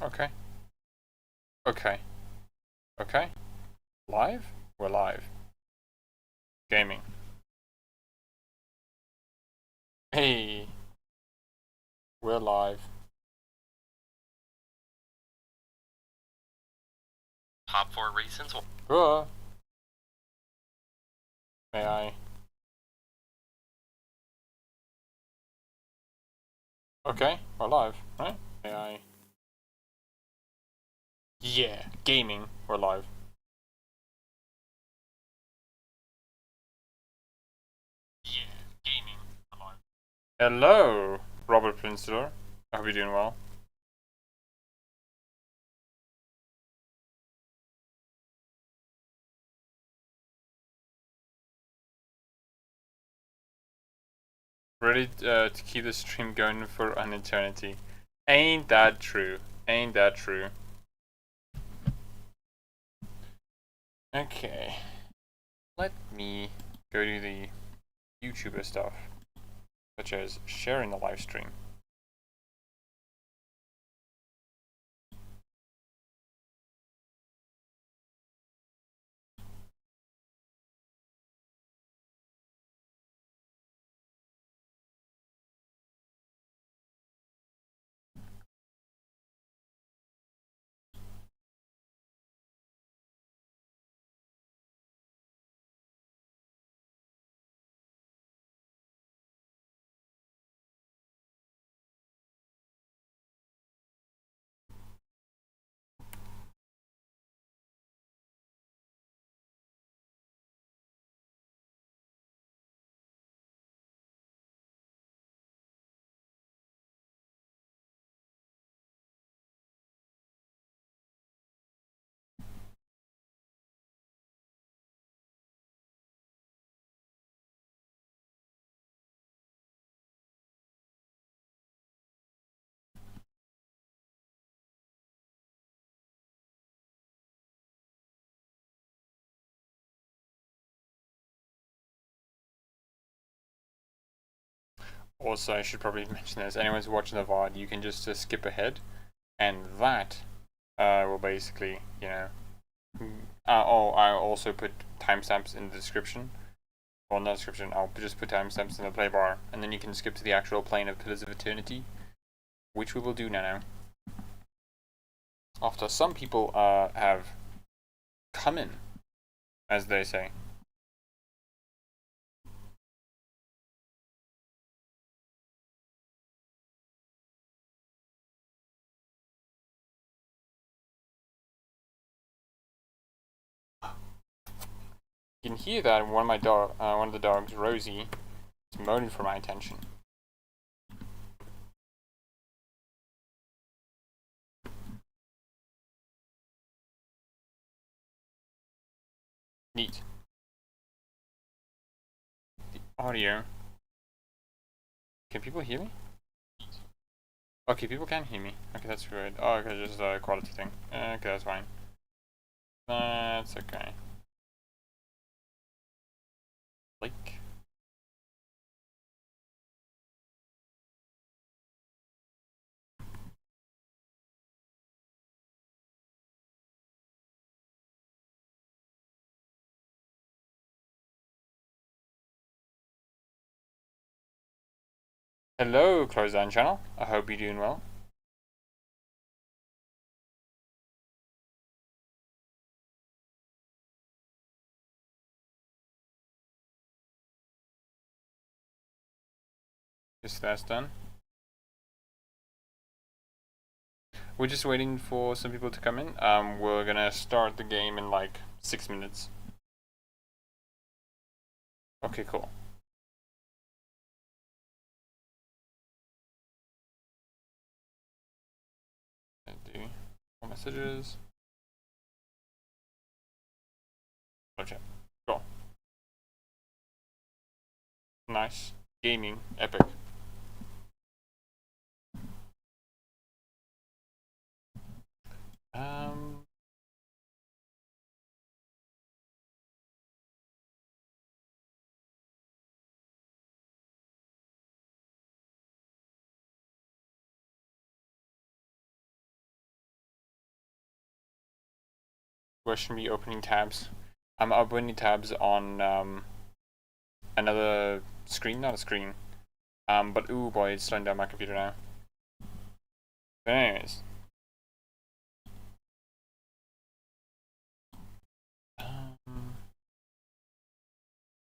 Okay. Okay. Okay. Live? We're live. Gaming. Hey, we're live. Top four reasons. May I? Okay, we're live, right? May I? Yeah, gaming. We're live. Yeah, gaming. Alive. Hello, Robert Prinslor. I hope you're doing well. Ready to keep the stream going for an eternity. Ain't that true? Ain't that true? Okay. Let me go to the YouTuber stuff, such as sharing the live stream. Also, I should probably mention this. Anyone who's watching the VOD, you can just skip ahead, and that will basically, oh, I also put timestamps in the description. Well, not description. I'll just put timestamps in the play bar, and then you can skip to the actual plane of Pillars of Eternity, which we will do now. After some people have come in, as they say. You can hear that one of the dogs, Rosie, is moaning for my attention. Neat. The audio. Can people hear me? Okay, people can hear me. Okay, that's good. Oh, okay, just a quality thing. Okay, that's fine. That's okay. Like. Hello, Close Down Channel. I hope you're doing well. Just that's done. We're just waiting for some people to come in. We're gonna start the game in like 6 minutes. Okay, cool. Do more messages. Okay, cool. Nice. Gaming. Epic. Um, I shouldn't be opening tabs. I'm opening tabs on another screen, not a screen. But ooh boy, it's slowing down my computer now. But anyways.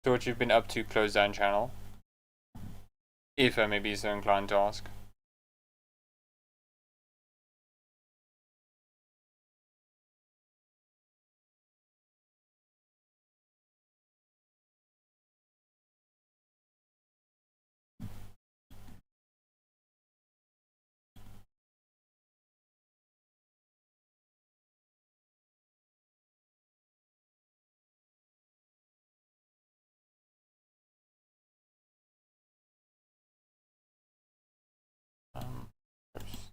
So what you've been up to, close down channel? If I may be so inclined to ask. Oops.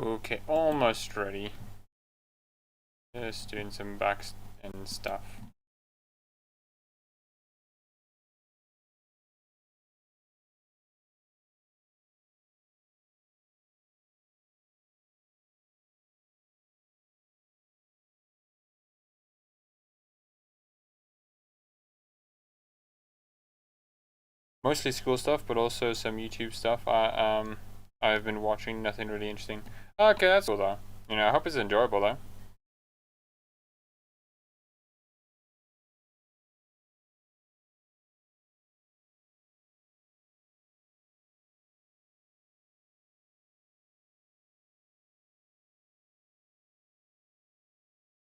Okay, almost ready. Just doing some back and stuff. Mostly school stuff, but also some YouTube stuff. I've been watching, nothing really interesting. Okay, that's cool though. You know, I hope it's enjoyable though.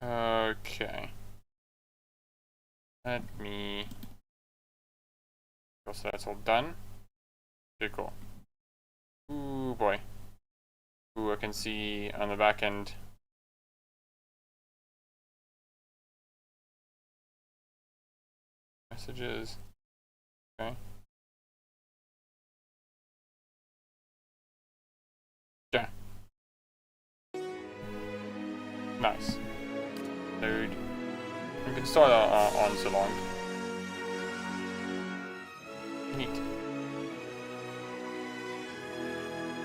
Okay. Let me. So that's all done. Okay, cool. Ooh boy. Ooh, I can see on the back end. Messages. Okay. Yeah. Nice. Load. We can start on so long. Neat.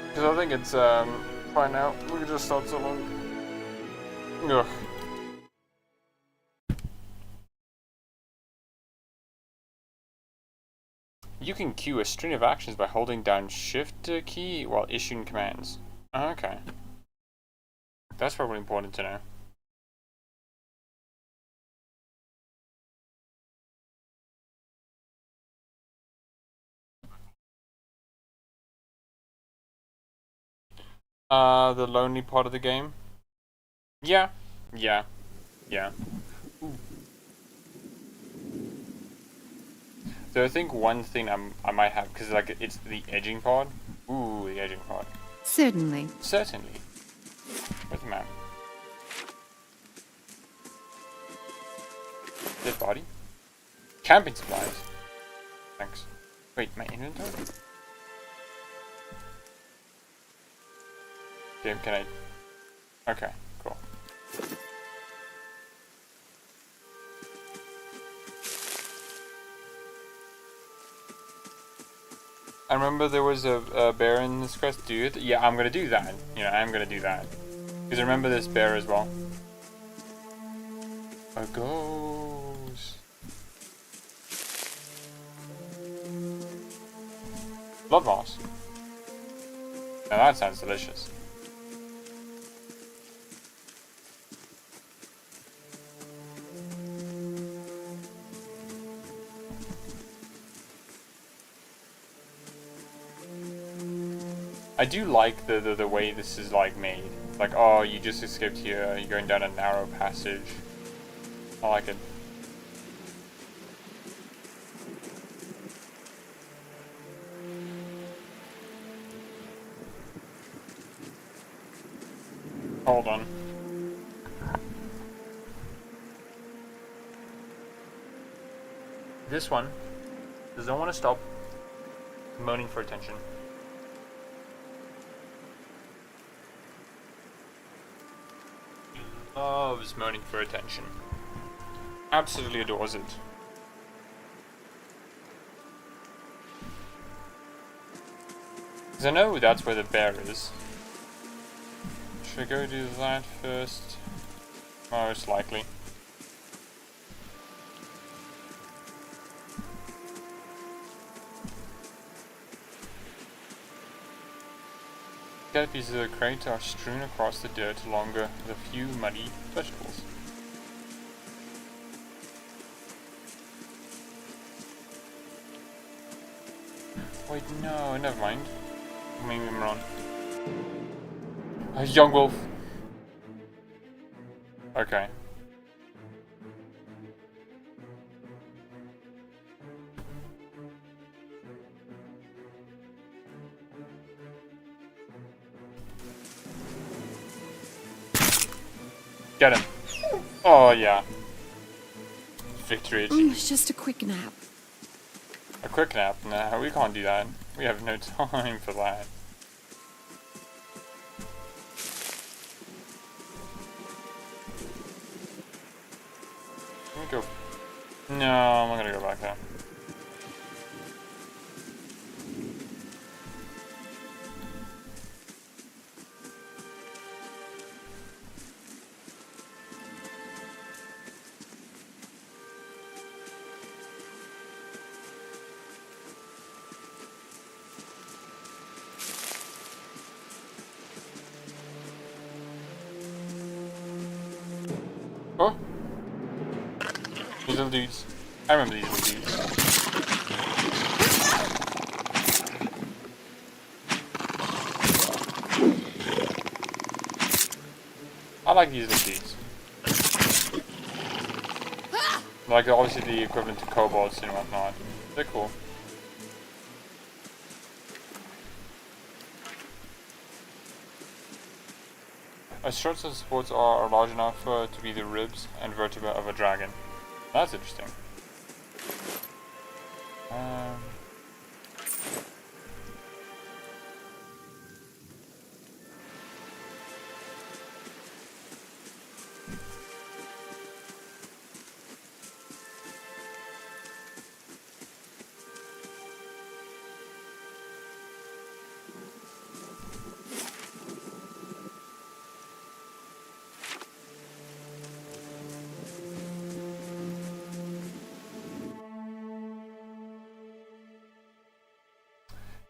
Because I think it's fine now. We can just start so long. Ugh. You can queue a string of actions by holding down Shift key while issuing commands. Okay. That's probably important to know. The lonely part of the game? Yeah. Yeah. Yeah. Ooh. So I think one thing I might have, because like it's the edging part. Ooh, the edging part. Certainly. Certainly. Where's the map? Dead body? Camping supplies. Thanks. Wait, my inventory? Game, can I? Okay, cool. I remember there was a bear in this quest, dude. Yeah, I'm gonna do that. You know, I'm gonna do that. Because I remember this bear as well. A ghost. Blood moss. Now that sounds delicious. I do like the way this is like made. Like, oh, you just escaped here, you're going down a narrow passage. I like it. Hold on. This one doesn't want to stop moaning for attention. Loves moaning for attention. Absolutely adores it. Because I know that's where the bear is. Should I go do that first? Most likely. Scattered pieces of the crate are strewn across the dirt along with a few muddy vegetables. Wait, no, never mind. Maybe I'm wrong. A young wolf. Okay. Get him. Oh, yeah. Victory achieved. It's just a quick nap. A quick nap? Nah, we can't do that. We have no time for that. Let me go. No, I'm not gonna go back there. Oh! These little dudes. I remember these little dudes. I like these little dudes. Like, obviously the equivalent to kobolds and whatnot. They're cool. Struts and supports are large enough to be the ribs and vertebra of a dragon. That's interesting.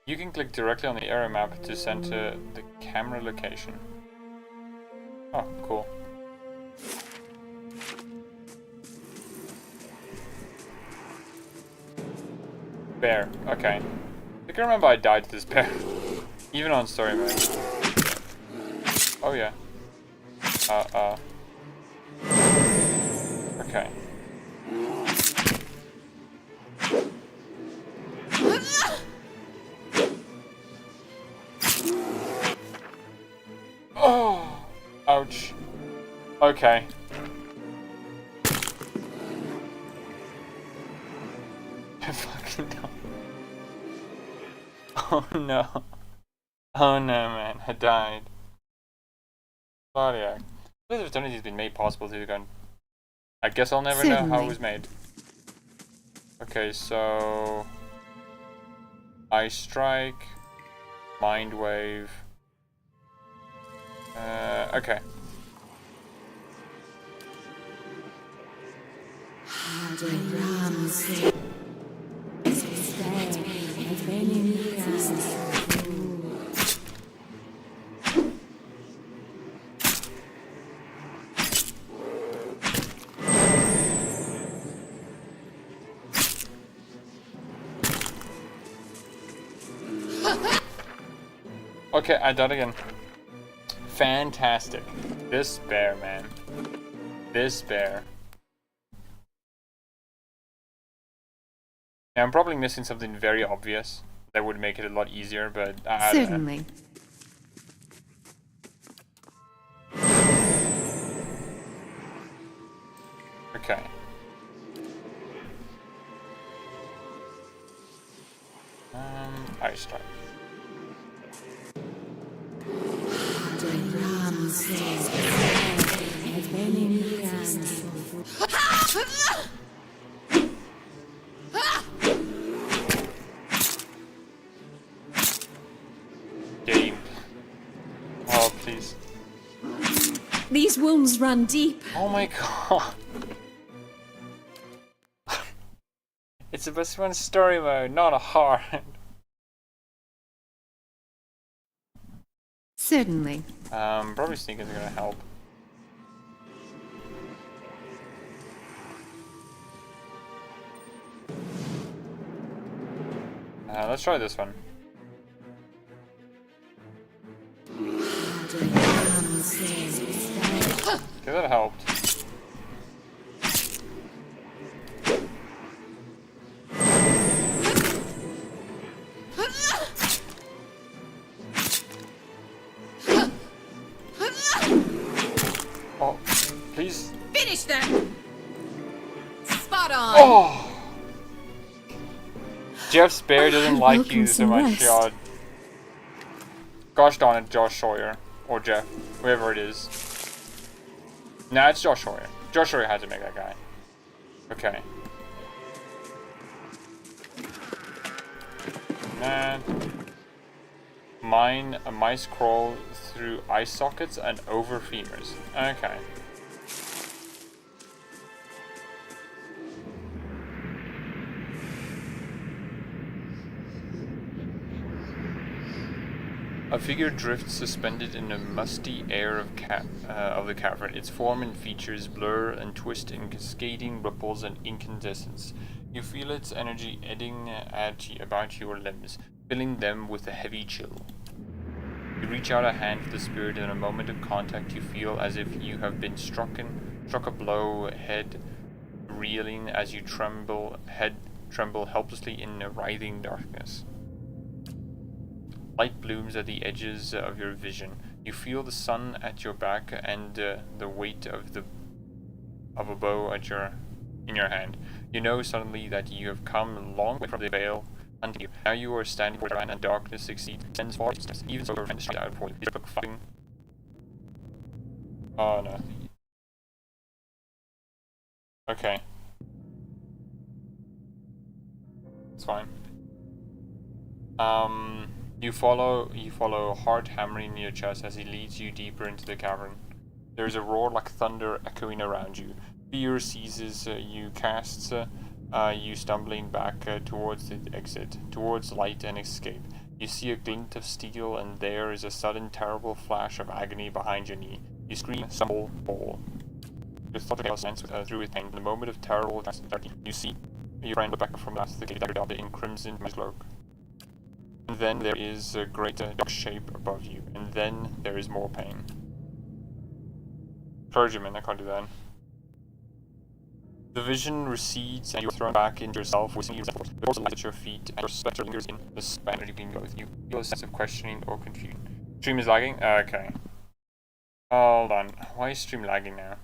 You can click directly on the area map to center the camera location. Oh, cool. Bear, okay. I can remember I died to this bear. Even on story mode. Oh yeah. Okay. Oh! Ouch. Okay. I fucking don't. Oh no. Oh no, man. I died. Bloody heck. This opportunity has been made possible to go. I guess I'll never know how it was made. Okay, so... Ice Strike. Mind Wave. Okay. Okay, I died again. Fantastic. This bear, man. This bear. Now, I'm probably missing something very obvious that would make it a lot easier, but I don't know. Certainly. Okay. Ice strike. Game. Oh, please. These wounds run deep. Oh my god. It's supposed to run story mode, not a hard. Certainly. Probably sneak is gonna help. Let's try this one. Okay, that helped. Oh, please. Finish them! Spot on! Oh! Jeff Spear doesn't like welcome you so some much, rest. God. Gosh darn it, Josh Sawyer. Or Jeff. Whoever it is. Nah, it's Josh Sawyer. Josh Sawyer had to make that guy. Okay. Man. Mice crawl through eye sockets and over femurs. Okay. A figure drifts suspended in the musty air of the cavern. Its form and features blur and twist in cascading ripples and incandescence. You feel its energy eddying about your limbs, filling them with a heavy chill. You reach out a hand for the spirit, and in a moment of contact you feel as if you have been struck a blow, head reeling as you tremble helplessly in the writhing darkness. Light blooms at the edges of your vision. You feel the sun at your back and the weight of a bow in your hand. You know suddenly that you have come a long way from the veil until you. Now you are standing where and darkness extends far distance. Even so, your friend is straight out for you. You're fighting. Oh no. Okay. It's fine. You follow Hart hammering in your chest as he leads you deeper into the cavern. There is a roar like thunder echoing around you. Fear seizes you, casts you stumbling back towards the exit, towards light and escape. You see a glint of steel, and there is a sudden terrible flash of agony behind your knee. You scream, stumble, fall. Your thought of chaos ends through with pain. In the moment of terrible clarity, you see your friend look back from the gate in crimson cloak. And then there is a great dark shape above you, and then there is more pain. Clergyman, I can't do that. The vision recedes, and you are thrown back into yourself, wishing you resentful. The also lies at your feet, and your spectre lingers in the span between both. You feel a sense of questioning or confusion. Stream is lagging? Okay. Hold on. Why is stream lagging now?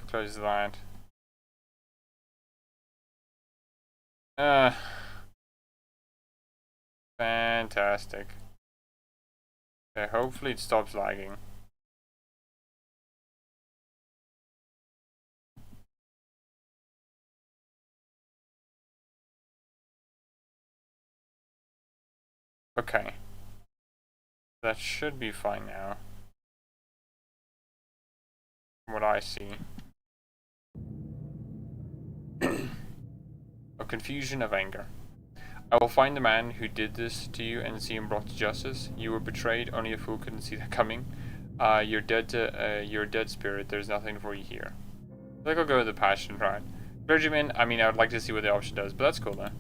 Close that. Fantastic. Okay, hopefully it stops lagging. Okay. That should be fine now. From what I see. A confusion of anger. I will find the man who did this to you and see him brought to justice. You were betrayed, only a fool couldn't see that coming. You're dead, spirit, there's nothing for you here. I think I'll go with the passion, right? Clergyman, I mean, I would like to see what the option does, but that's cool though.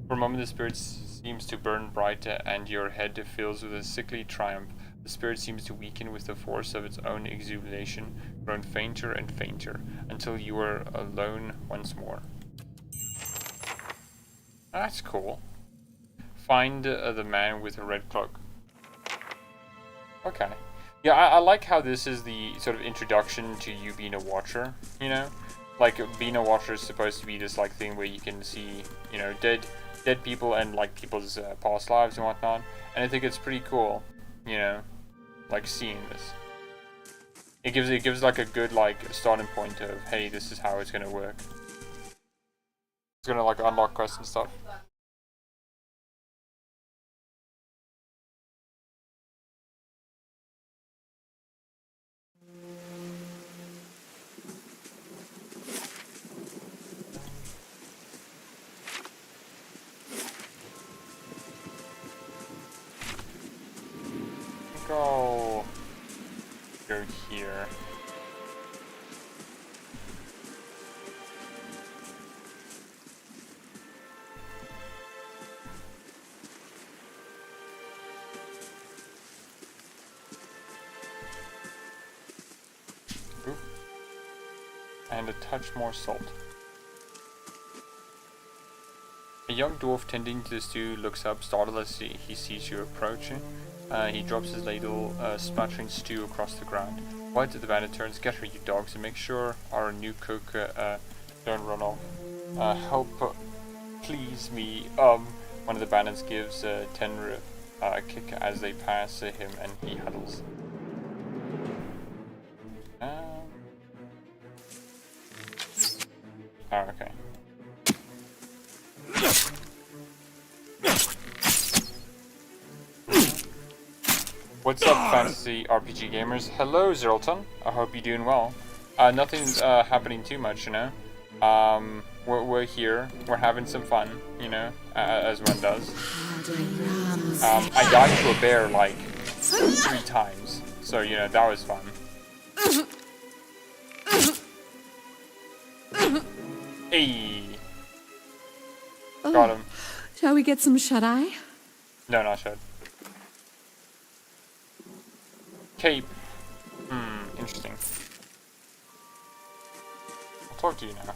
For a moment, the spirit seems to burn brighter, and your head fills with a sickly triumph. The spirit seems to weaken with the force of its own exuberation, grown fainter and fainter, until you are alone once more. That's cool. Find the man with a red cloak. Okay. Yeah, I like how this is the sort of introduction to you being a watcher, you know? Like, being a watcher is supposed to be this, like, thing where you can see, you know, dead people and, like, people's past lives and whatnot. And I think it's pretty cool, you know, like, seeing this. It gives like, a good, like, starting point of, hey, this is how it's gonna work. It's gonna, like, unlock quests and stuff. Go here. Ooh. And a touch more salt. A young dwarf tending to the stew looks up, startled as he sees you approaching. He drops his ladle, splattering stew across the ground. White the bandit turns, "Get her, you dogs, and make sure our new cook don't run off. Help, please me." One of the bandits gives Tenru a kick as they pass him, and he huddles. Oh, okay. What's up, fantasy RPG gamers? Hello, Zerlton. I hope you're doing well. Nothing's happening too much, you know. We're here. We're having some fun, you know, as one does. I died to a bear like 3 times, so you know that was fun. Hey, got him. Shall we get some shut-eye? No, not shut. Cape. Interesting. I'll talk to you now.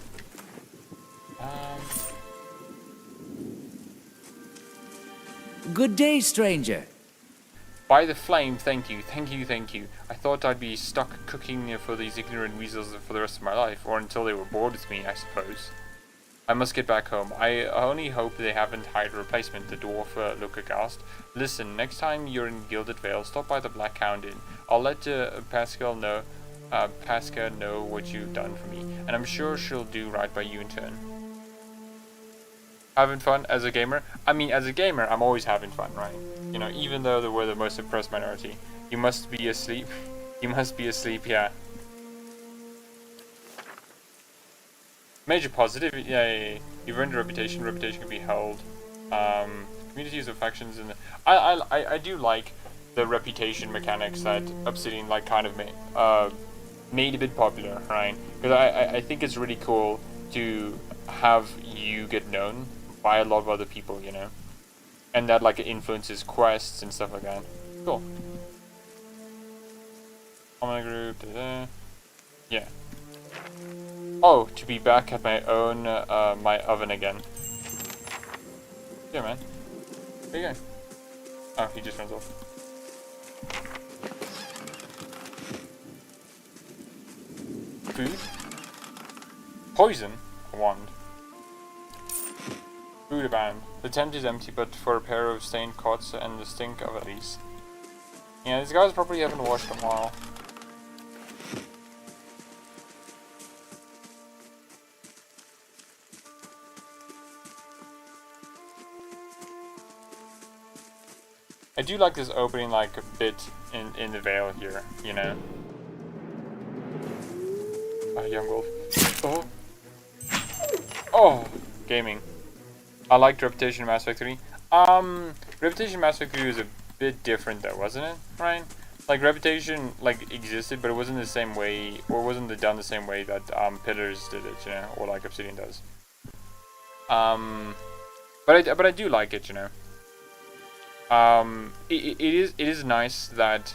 Good day, stranger. By the flame, thank you, thank you, thank you. I thought I'd be stuck cooking for these ignorant weasels for the rest of my life, or until they were bored with me, I suppose. I must get back home. I only hope they haven't hired a replacement, the dwarf looked aghast. Listen, next time you're in Gilded Vale, stop by the Black Hound Inn. I'll let Pascal know what you've done for me, and I'm sure she'll do right by you in turn. Having fun as a gamer? I mean, as a gamer, I'm always having fun, right? You know, even though we're the most oppressed minority. You must be asleep. You must be asleep, yeah. Major positive, yeah. You've earned a reputation. Reputation can be held. Communities of factions, and I do like the reputation mechanics that Obsidian like kind of made a bit popular, right? Because I think it's really cool to have you get known by a lot of other people, you know, and that like influences quests and stuff like that. Cool. Common group, yeah. Oh, to be back at my own, my oven again. Yeah, man. Where you going? Oh, he just runs off. Food? Poison? A wand. Food abound. The tent is empty, but for a pair of stained cots and the stink of Elise. Yeah, these guys probably haven't washed in a while. I do like this opening like a bit in the Vale here, you know. Young wolf. Oh. Oh, gaming. I liked Reputation in Mass Effect 3. Reputation in Mass Effect 3 was a bit different though, wasn't it, Ryan? like Reputation like existed, but it wasn't the same way, or wasn't done the same way that Pillars did it, you know, or like Obsidian does. But I do like it, you know. It is nice that.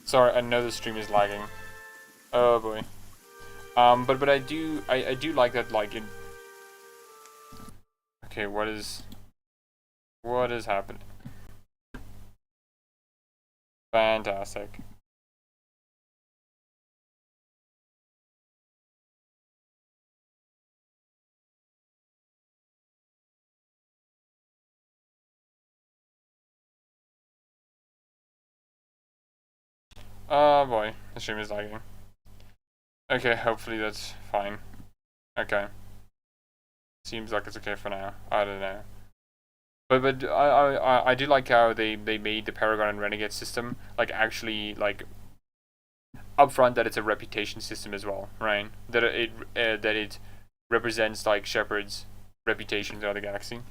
Sorry, I know the stream is lagging. Oh boy. But I do like that, like in. Okay, what is happening? Fantastic. Oh boy, the stream is lagging. Okay, hopefully that's fine. Okay. Seems like it's okay for now. I don't know. But I do like how they made the Paragon and Renegade system like actually like upfront that it's a reputation system as well, right? That it represents like Shepard's reputation throughout the galaxy.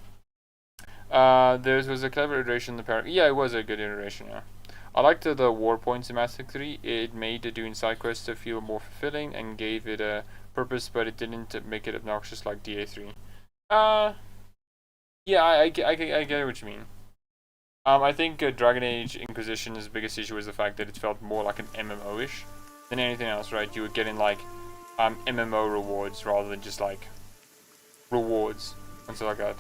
There was a clever iteration in the Paragon. Yeah, it was a good iteration. Yeah. I liked the war points in Mass Effect 3. It made doing side quests to feel more fulfilling and gave it a purpose, but it didn't make it obnoxious like DA3. Yeah, I get what you mean. I think Dragon Age Inquisition's biggest issue was the fact that it felt more like an MMO-ish than anything else, right? You were getting like MMO rewards rather than just like rewards and stuff like that.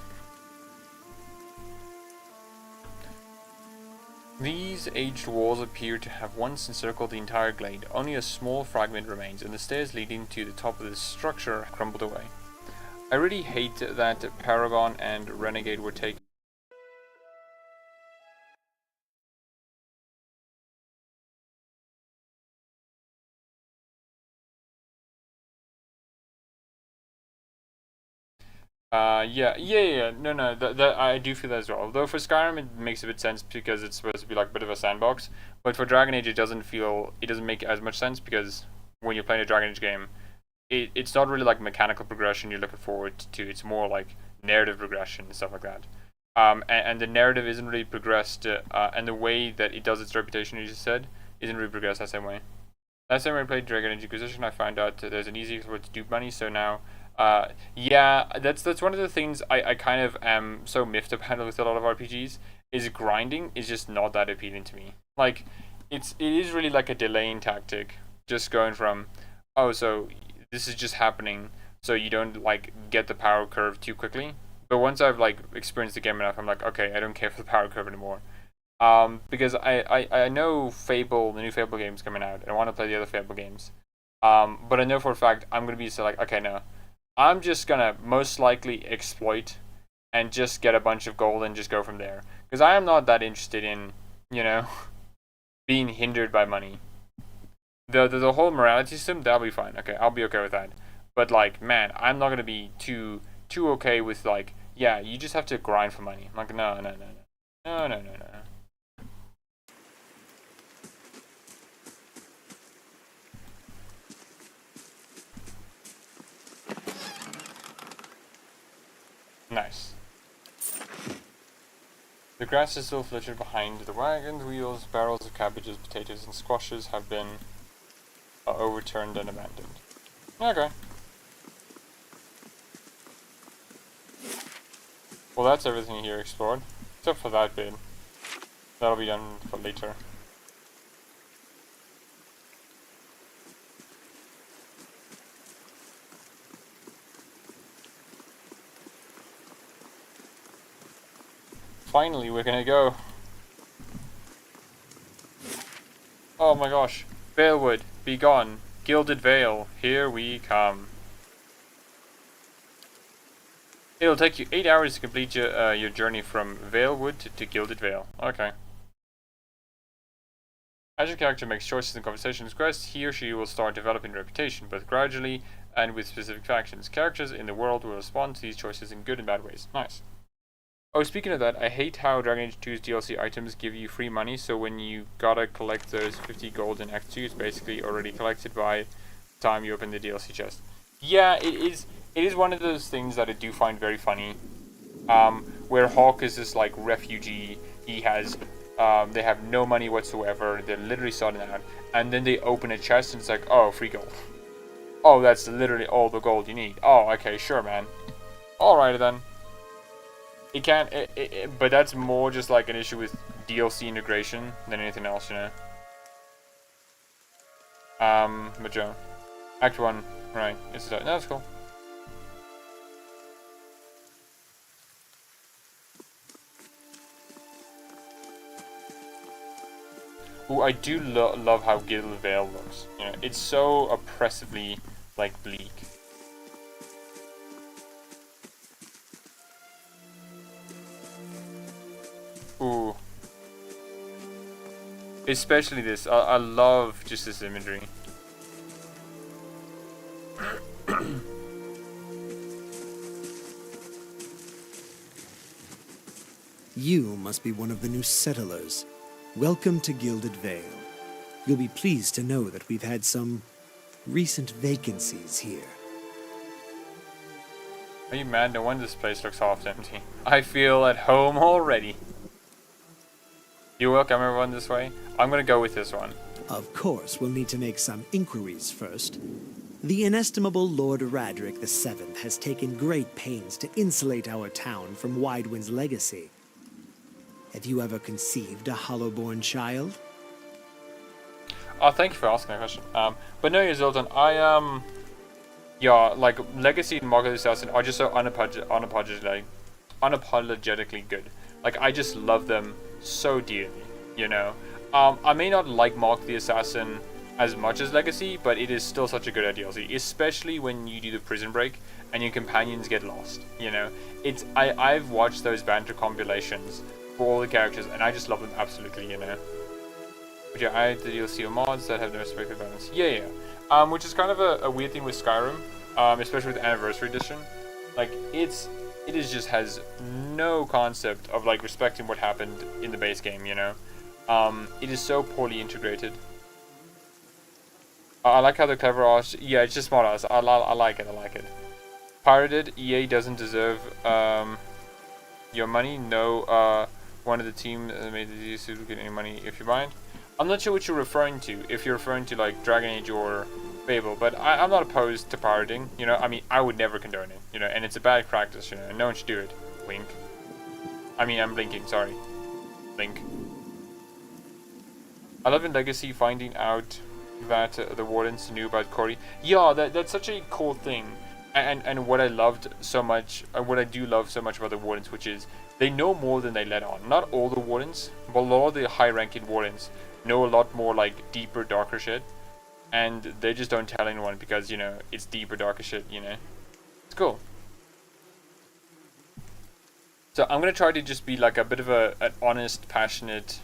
These aged walls appear to have once encircled the entire glade. Only a small fragment remains, and the stairs leading to the top of this structure crumbled away. I really hate that Paragon and Renegade were taken. Yeah. No, that I do feel that as well. Though for Skyrim it makes a bit sense because it's supposed to be like a bit of a sandbox. But for Dragon Age it doesn't make as much sense because when you're playing a Dragon Age game, it's not really like mechanical progression you're looking forward to. It's more like narrative progression and stuff like that. And the narrative isn't really progressed, and the way that it does its reputation, you just said, isn't really progressed that same way. Last time I played Dragon Age Inquisition, I found out there's an easy way to dupe money. So now, yeah, that's one of the things I kind of am so miffed about with a lot of RPGs. Is grinding is just not that appealing to me. Like, it is really like a delaying tactic, just going from, oh, so this is just happening, so you don't like get the power curve too quickly. But once I've like experienced the game enough, I'm like, okay, I don't care for the power curve anymore. Because I know Fable, the new Fable game's coming out, and I want to play the other Fable games. But I know for a fact I'm gonna be so like, okay, no, I'm just gonna most likely exploit and just get a bunch of gold and just go from there. Because I am not that interested in, you know, being hindered by money. The whole morality system, that'll be fine. Okay, I'll be okay with that. But like, man, I'm not gonna be too okay with like, yeah, you just have to grind for money. I'm like, no. Nice. The grass is still flittered behind the wagons, wheels, barrels of cabbages, potatoes, and squashes have been overturned and abandoned. Okay. Well, that's everything here explored, except for that bit. That'll be done for later. Finally, we're gonna go. Oh my gosh. Valewood, be gone. Gilded Vale, here we come. It'll take you 8 hours to complete your journey from Valewood to Gilded Vale. Okay. As your character makes choices and conversations progress, he or she will start developing reputation, both gradually and with specific factions. Characters in the world will respond to these choices in good and bad ways. Nice. Oh, speaking of that, I hate how Dragon Age 2's DLC items give you free money, so when you gotta collect those 50 gold in Act 2, it's basically already collected by the time you open the DLC chest. Yeah, it is one of those things that I do find very funny. where Hawk is this like refugee. He has, they have no money whatsoever. They're literally starting out, and then they open a chest and it's like, oh, free gold. Oh, that's literally all the gold you need. Oh, okay, sure, man. Alrighty then. It can't, but that's more just like an issue with DLC integration than anything else, you know. But Joe, Act 1, right? No, that's cool. Ooh, I do love how Gilded Vale looks. You know, it's so oppressively like bleak. Ooh. Especially this. I love just this imagery. You must be one of the new settlers. Welcome to Gilded Vale. You'll be pleased to know that we've had some recent vacancies here. Are you mad? No wonder this place looks half empty. I feel at home already. You welcome everyone this way? I'm gonna go with this one. Of course, we'll need to make some inquiries first. The inestimable Lord Radric VII has taken great pains to insulate our town from Widewind's legacy. Have you ever conceived a Hollowborn child? Oh, thank you for asking that question. But no, Zoltan, yeah, like Legacy and Mark of the Assassin are just so unapologetically good. Like, I just love them so dearly, you know. I may not like Mark the Assassin as much as Legacy, but it is still such a good DLC, especially when you do the prison break and your companions get lost, you know. I've watched those banter compilations for all the characters, and I just love them absolutely, you know. But yeah, I had the DLC of mods that have no respective balance. Yeah. Which is kind of a weird thing with Skyrim, especially with Anniversary Edition. Like, it just has no concept of like respecting what happened in the base game, you know. It is so poorly integrated. I like how the clever art. Yeah, it's just smart art. I like it. Pirated. EA doesn't deserve your money. No, one of the team made the use to get any money if you mind. I'm not sure what you're referring to. If you're referring to like Dragon Age or Fable, but I'm not opposed to pirating. You know, I mean, I would never condone it. You know, and it's a bad practice. You know, and no one should do it. Wink. I mean, I'm blinking. Sorry. Blink. I love in Legacy finding out that the Wardens knew about Corey. Yeah, that's such a cool thing. And what I loved so much, what I do love so much about the Wardens, which is they know more than they let on. Not all the Wardens, but a lot of the high-ranking Wardens know a lot more like deeper, darker shit, and they just don't tell anyone because, you know, it's deeper, darker shit, you know. It's cool. So I'm gonna try to just be like a bit of an honest, passionate,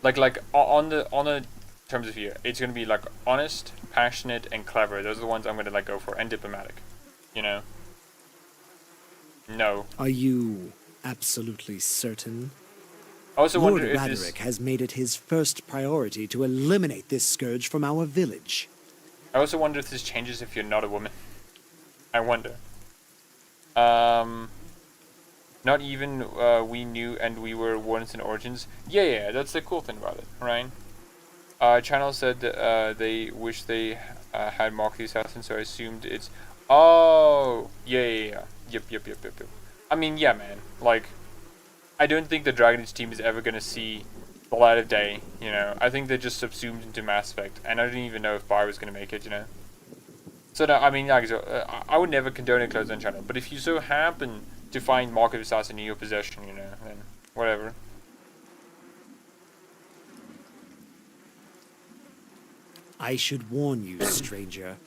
like on the terms of here, it's gonna be like honest, passionate, and clever. Those are the ones I'm gonna like go for, and diplomatic, you know. No. Are you absolutely certain? I also Lord wonder if Radric has made it his first priority to eliminate this scourge from our village. I also wonder if this changes if you're not a woman. I wonder. Not even we knew and we were Wardens in Origins. Yeah, that's the cool thing about it, right? Channel said they wish they had Mark the Assassin, so I assumed it's... Oh! Yeah. Yep. I mean, yeah, man. Like, I don't think the Dragon Age team is ever going to see the light of day, you know. I think they're just subsumed into Mass Effect, and I didn't even know if Bio was going to make it, you know. So, no, I mean, like, I would never condone a closed-down channel, but if you so happen to find Mark of the Assassin in your possession, you know, then whatever. I should warn you, stranger.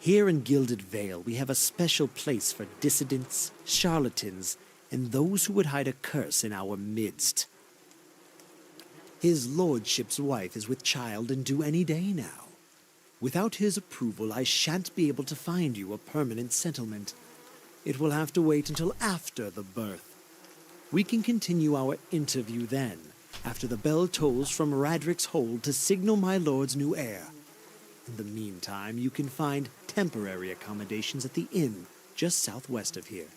Here in Gilded Vale, we have a special place for dissidents, charlatans, and those who would hide a curse in our midst. His lordship's wife is with child and due any day now. Without his approval, I shan't be able to find you a permanent settlement. It will have to wait until after the birth. We can continue our interview then, after the bell tolls from Radric's hold to signal my lord's new heir. In the meantime, you can find temporary accommodations at the inn just southwest of here.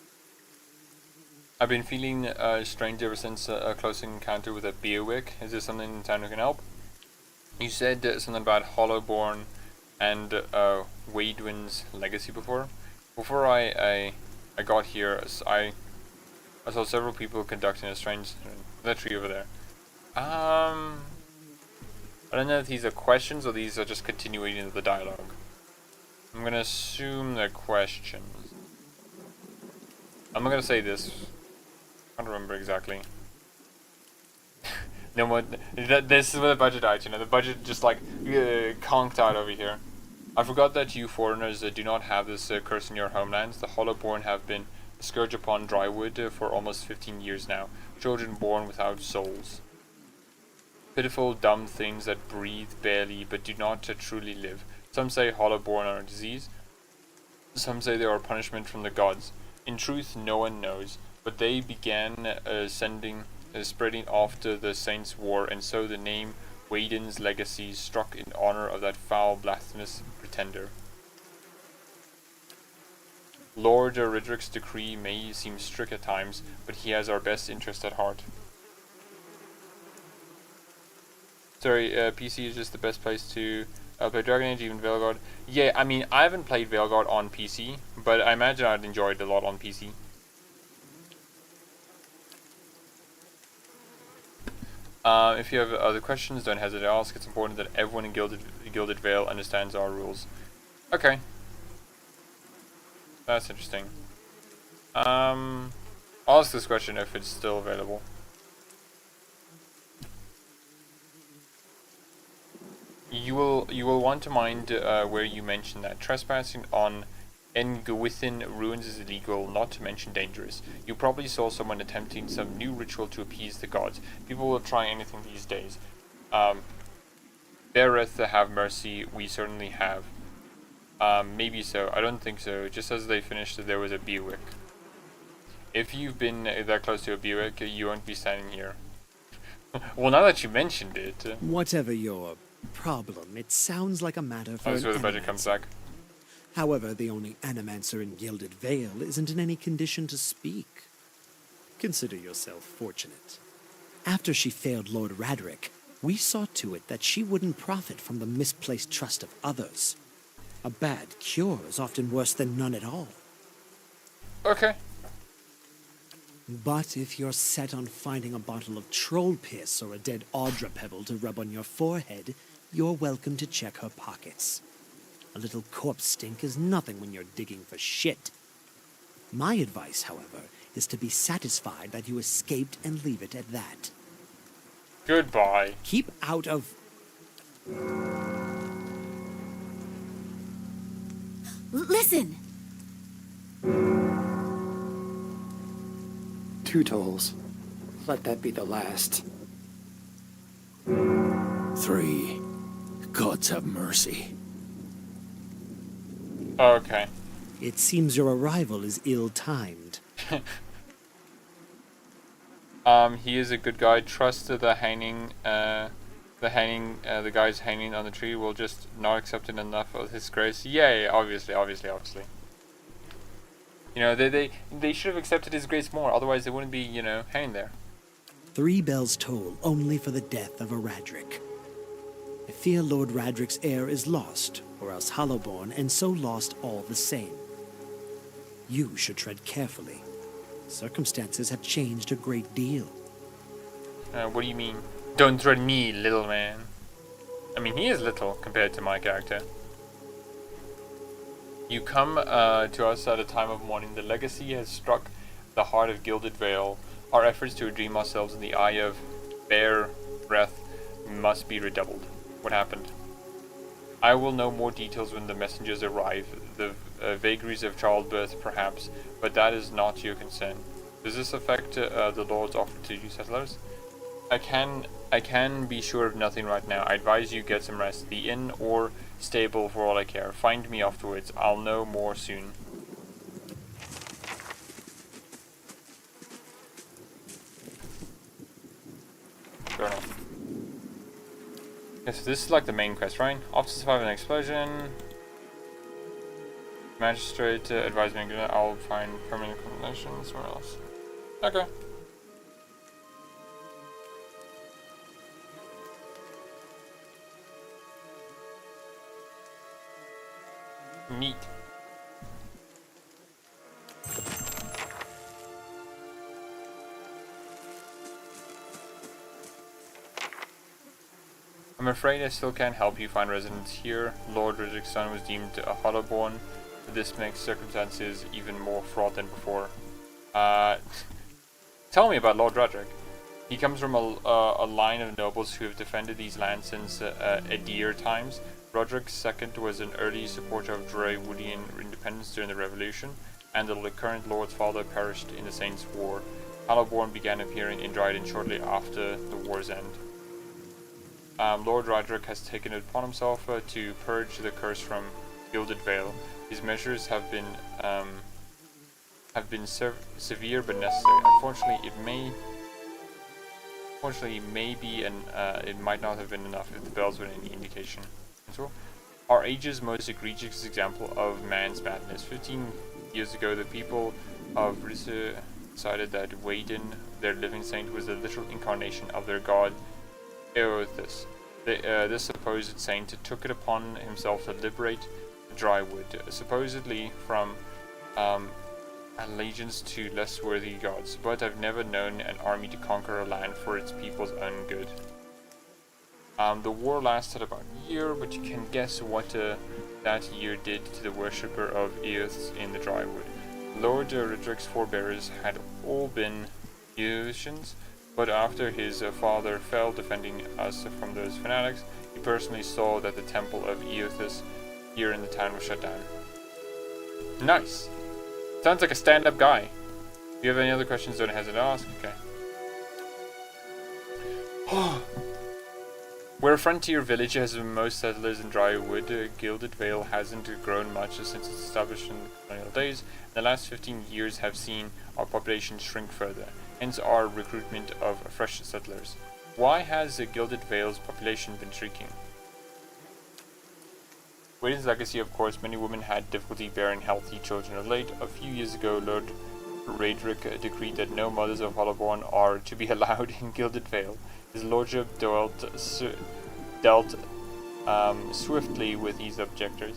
I've been feeling strange ever since a close encounter with a Beerwick. Is there something in town who can help? You said something about Hollowborn and Waidwin's legacy before. Before I got here, I saw several people conducting a strange... that tree over there. I don't know if these are questions or these are just continuing of the dialogue. I'm gonna assume they're questions. I'm not gonna say this. I don't remember exactly. No one. This is where the budget died. You know, the budget just like conked out over here. I forgot that you foreigners do not have this curse in your homelands. The Hollowborn have been a scourge upon Drywood for almost 15 years now. Children born without souls. Pitiful, dumb things that breathe barely but do not truly live. Some say Hollowborn are a disease. Some say they are a punishment from the gods. In truth, no one knows. But they began spreading after the Saints' War, and so the name Waidin's legacy struck in honor of that foul, blasphemous pretender. Lord Ridrick's decree may seem strict at times, but he has our best interest at heart. Sorry, PC is just the best place to play Dragon Age, even Veilguard. Yeah, I mean, I haven't played Veilguard on PC, but I imagine I'd enjoy it a lot on PC. If you have other questions, don't hesitate to ask. It's important that everyone in Gilded Vale understands our rules. Okay. That's interesting. I'll ask this question if it's still available. You will want to mind where you mention that trespassing on Engwithin ruins is illegal, not to mention dangerous. You probably saw someone attempting some new ritual to appease the gods. People will try anything these days. Bereth have mercy, we certainly have. Maybe so, I don't think so. Just as they finished, there was a Beerwick. If you've been that close to a Beerwick, you won't be standing here. Well, now that you mentioned it... Whatever your problem, it sounds like a matter for that's an where the budget comes back. However, the only animancer in Gilded Vale isn't in any condition to speak. Consider yourself fortunate. After she failed Lord Radrick, we saw to it that she wouldn't profit from the misplaced trust of others. A bad cure is often worse than none at all. Okay. But if you're set on finding a bottle of troll piss or a dead Audra pebble to rub on your forehead, you're welcome to check her pockets. A little corpse stink is nothing when you're digging for shit. My advice, however, is to be satisfied that you escaped and leave it at that. Goodbye. Keep out of... Listen! 2 tolls. Let that be the last. 3. Gods have mercy. Okay. It seems your arrival is ill-timed. He is a good guy. Trust the hanging, the guys hanging on the tree will just not accept it enough of his grace. Yay, obviously. You know, they should have accepted his grace more, otherwise they wouldn't be, you know, hanging there. 3 bells toll only for the death of a Radrick. I fear Lord Radrick's heir is lost, or else Hollowborn, and so lost all the same. You should tread carefully. Circumstances have changed a great deal. What do you mean? Don't threaten me, little man. I mean, he is little compared to my character. You come to us at a time of mourning. The legacy has struck the heart of Gilded Vale. Our efforts to redeem ourselves in the eye of Bear Breath must be redoubled. What happened? I will know more details when the messengers arrive. The vagaries of childbirth, perhaps, but that is not your concern. Does this affect the Lord's offer to you settlers? I can be sure of nothing right now. I advise you get some rest. The inn or stable for all I care. Find me afterwards. I'll know more soon. Fair enough. Yes, this is like the main quest, right? After surviving an explosion, magistrate advised me I'll find permanent accommodation somewhere else. Okay. Neat. I'm afraid I still can't help you find residence here. Lord Ridrick's son was deemed a hollowborn. This makes circumstances even more fraught than before. Tell me about Lord Roderick. He comes from a line of nobles who have defended these lands since Adir times. Roderick II was an early supporter of Draywoodian independence during the Revolution, and the current Lord's father perished in the Saints' War. Hollowborn began appearing in Dryden shortly after the war's end. Lord Roderick has taken it upon himself to purge the curse from Gilded Vale. His measures have been severe but necessary. Unfortunately, it might not have been enough if the bells were any indication. So, our age's most egregious example of man's madness. 15 years ago, the people of Risse decided that Waden, their living saint, was the literal incarnation of their god Eothas. This supposed saint took it upon himself to liberate Drywood, supposedly from allegiance to less worthy gods, but I've never known an army to conquer a land for its people's own good. The war lasted about a year, but you can guess what that year did to the worshipper of Eothas in the Drywood. Lord Ridrick's forebears had all been Eothasians, but after his father fell defending us from those fanatics, he personally saw that the temple of Eothas here in the town was shut down. Nice! Sounds like a stand-up guy. If you have any other questions, don't hesitate to ask. Okay. Where a frontier village has most settlers in Drywood, Gilded Vale hasn't grown much since its establishment in the colonial days. The last 15 years have seen our population shrink further, hence our recruitment of fresh settlers. Why has Gilded Vale's population been shrinking? Waden's legacy, of course, many women had difficulty bearing healthy children of late. A few years ago, Lord Radrick decreed that no mothers of Hollowborn are to be allowed in Gilded Vale. His lordship dealt swiftly with these objectors.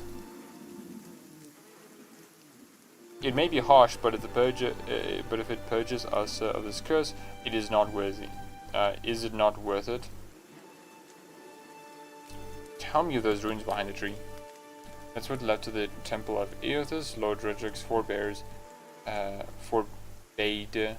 It may be harsh, but if it purges us of this curse, it is not worthy. Is it not worth it? Tell me of those ruins behind the tree. That's what led to the temple of Eothas. Lord Redrick's forebears forbade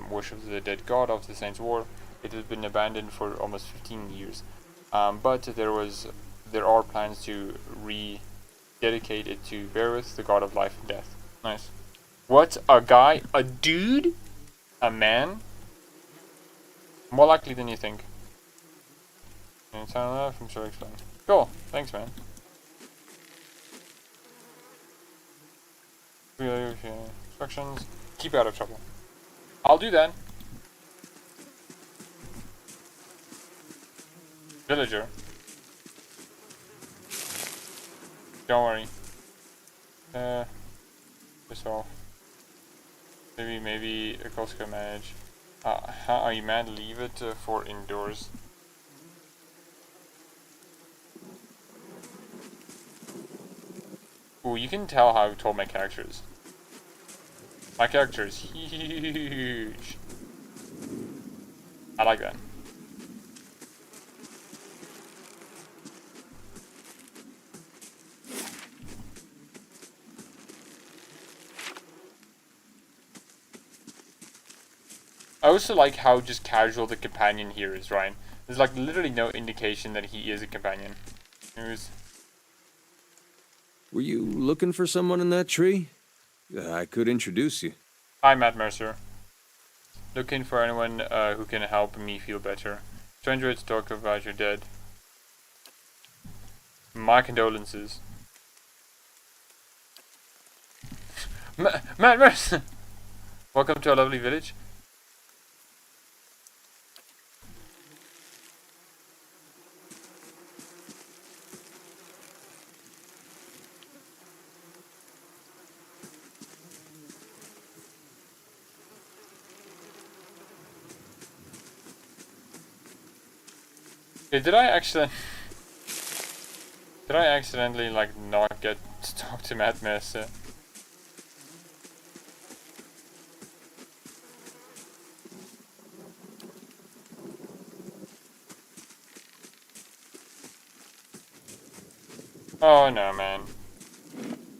worship of the dead god after the Saints' War. It has been abandoned for almost 15 years, but there are plans to rededicate it to Berith, the god of life and death. Nice. What? A guy? A dude? A man? More likely than you think. And sound left from sure explain. Cool. Thanks, man. Instructions. Keep out of trouble. I'll do that. Villager. Don't worry. Piss off. Maybe a Costco manage. Are you mad? Leave it for indoors. Ooh, you can tell how tall my character is. My character is huge. I like that. I also like how just casual the companion here is, Ryan. There's like literally no indication that he is a companion. Were you looking for someone in that tree? I could introduce you. Hi, Matt Mercer. Looking for anyone who can help me feel better. Stranger to talk about your dead. My condolences. Matt Mercer! Welcome to our lovely village. Did I accidentally like not get to talk to Matt Mercer? Oh no, man.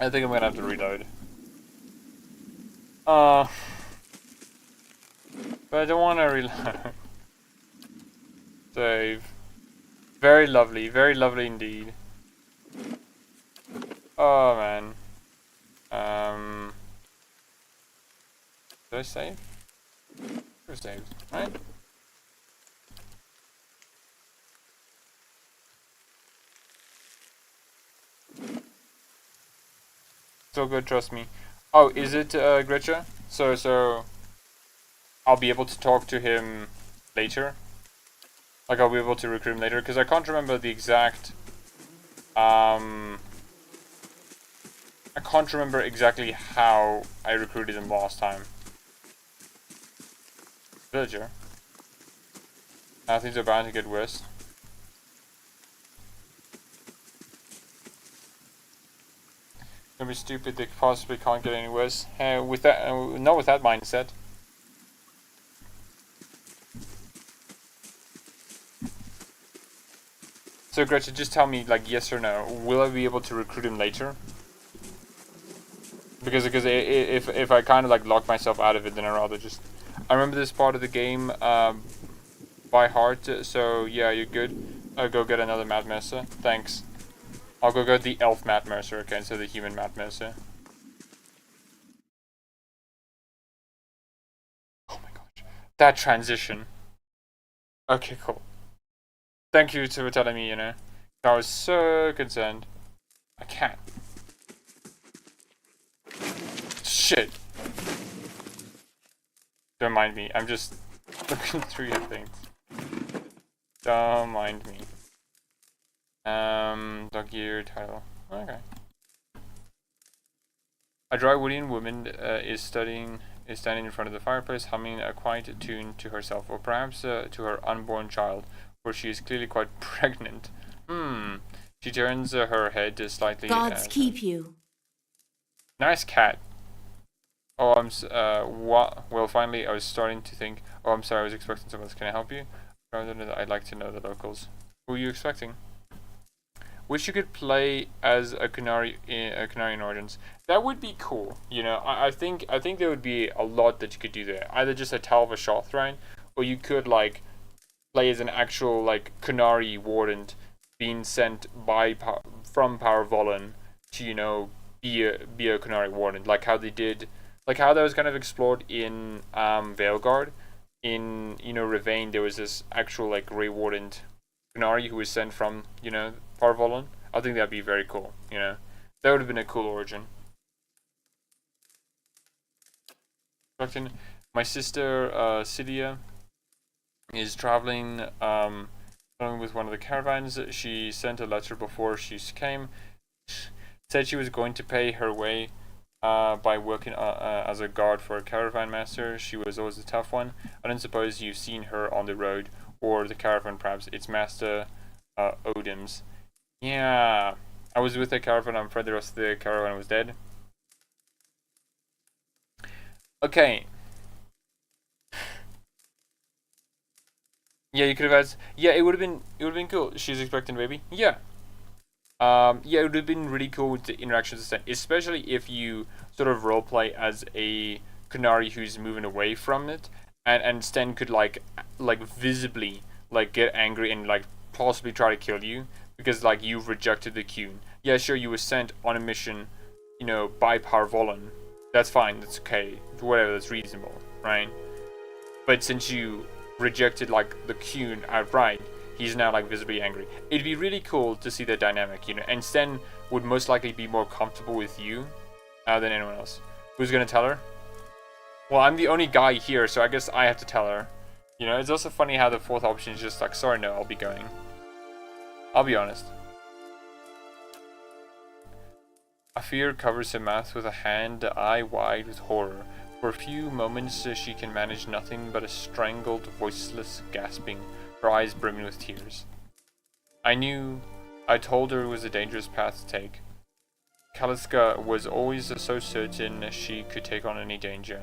I think I'm gonna have to reload. But I don't want to reload. Save. Very lovely indeed. Oh man. Did I save? Sure saved, right? Still good, trust me. Oh, is it Gretcha? So I'll be able to talk to him later. Like I'll be able to recruit him later because I can't remember the exact. I can't remember exactly how I recruited him last time. Villager. Things are bound to get worse. Don't be stupid. They possibly can't get any worse. With that, not with that mindset. So Gretchen, just tell me, like, yes or no. Will I be able to recruit him later? Because if I kind of like lock myself out of it, then I rather just. I remember this part of the game by heart. So yeah, you're good. I'll go get another Matt Mercer. Thanks. I'll go get the elf Matt Mercer, okay, instead of the human Matt Mercer. Oh my gosh. That transition. Okay, cool. Thank you for telling me, you know. I was so concerned. I can't. Shit. Don't mind me. I'm just looking through your things. Don't mind me. Dog year title. Okay. A Drywoodian woman is standing in front of the fireplace, humming a quiet tune to herself, or perhaps to her unborn child, for she is clearly quite pregnant. She turns her head slightly. Gods keep you. Nice cat. Oh, what? Well, finally, I was starting to think. Oh, I'm sorry, I was expecting someone else. Can I help you? I'd like to know the locals. Who are you expecting? Wish you could play as a Canary in Origins. That would be cool. You know, I think there would be a lot that you could do there. Either just a Talva Shothrine, or you could like play as an actual like Canary Warden being sent from Power Volan to, you know, be a Canary Warden, like how they did, like how that was kind of explored in Veilguard. In, you know, Rivain, there was this actual like Grey Warden Canary who was sent from, you know, Power Volan. I think that'd be very cool. You know, that would have been a cool origin. My sister Cydia is traveling with one of the caravans. She sent a letter before she came. Said she was going to pay her way by working as a guard for a caravan master. She was always a tough one. I don't suppose you've seen her on the road or the caravan. Perhaps it's Master Odims. Yeah, I was with the caravan. I'm afraid the rest of the caravan was dead. Okay. Yeah, you could have asked. Yeah, it would have been cool. She's expecting a baby. Yeah. Yeah, it would have been really cool with the interactions, especially if you sort of roleplay as a Canary who's moving away from it, and Sten could like visibly like get angry and like possibly try to kill you because like you've rejected the Qun. Yeah, sure, you were sent on a mission, you know, by Power Volan. That's fine. That's okay. Whatever. That's reasonable, right? But since you rejected like the Qun outright, he's now like visibly angry. It'd be really cool to see that dynamic, you know. And Sten would most likely be more comfortable with you than anyone else. Who's gonna tell her? Well, I'm the only guy here, so I guess I have to tell her. You know, it's also funny how the fourth option is just like, sorry, no, I'll be going. I'll be honest. Afir covers her mouth with a hand, eye wide with horror. For a few moments, she can manage nothing but a strangled, voiceless gasping, her eyes brimming with tears. I told her it was a dangerous path to take. Kaliska was always so certain she could take on any danger.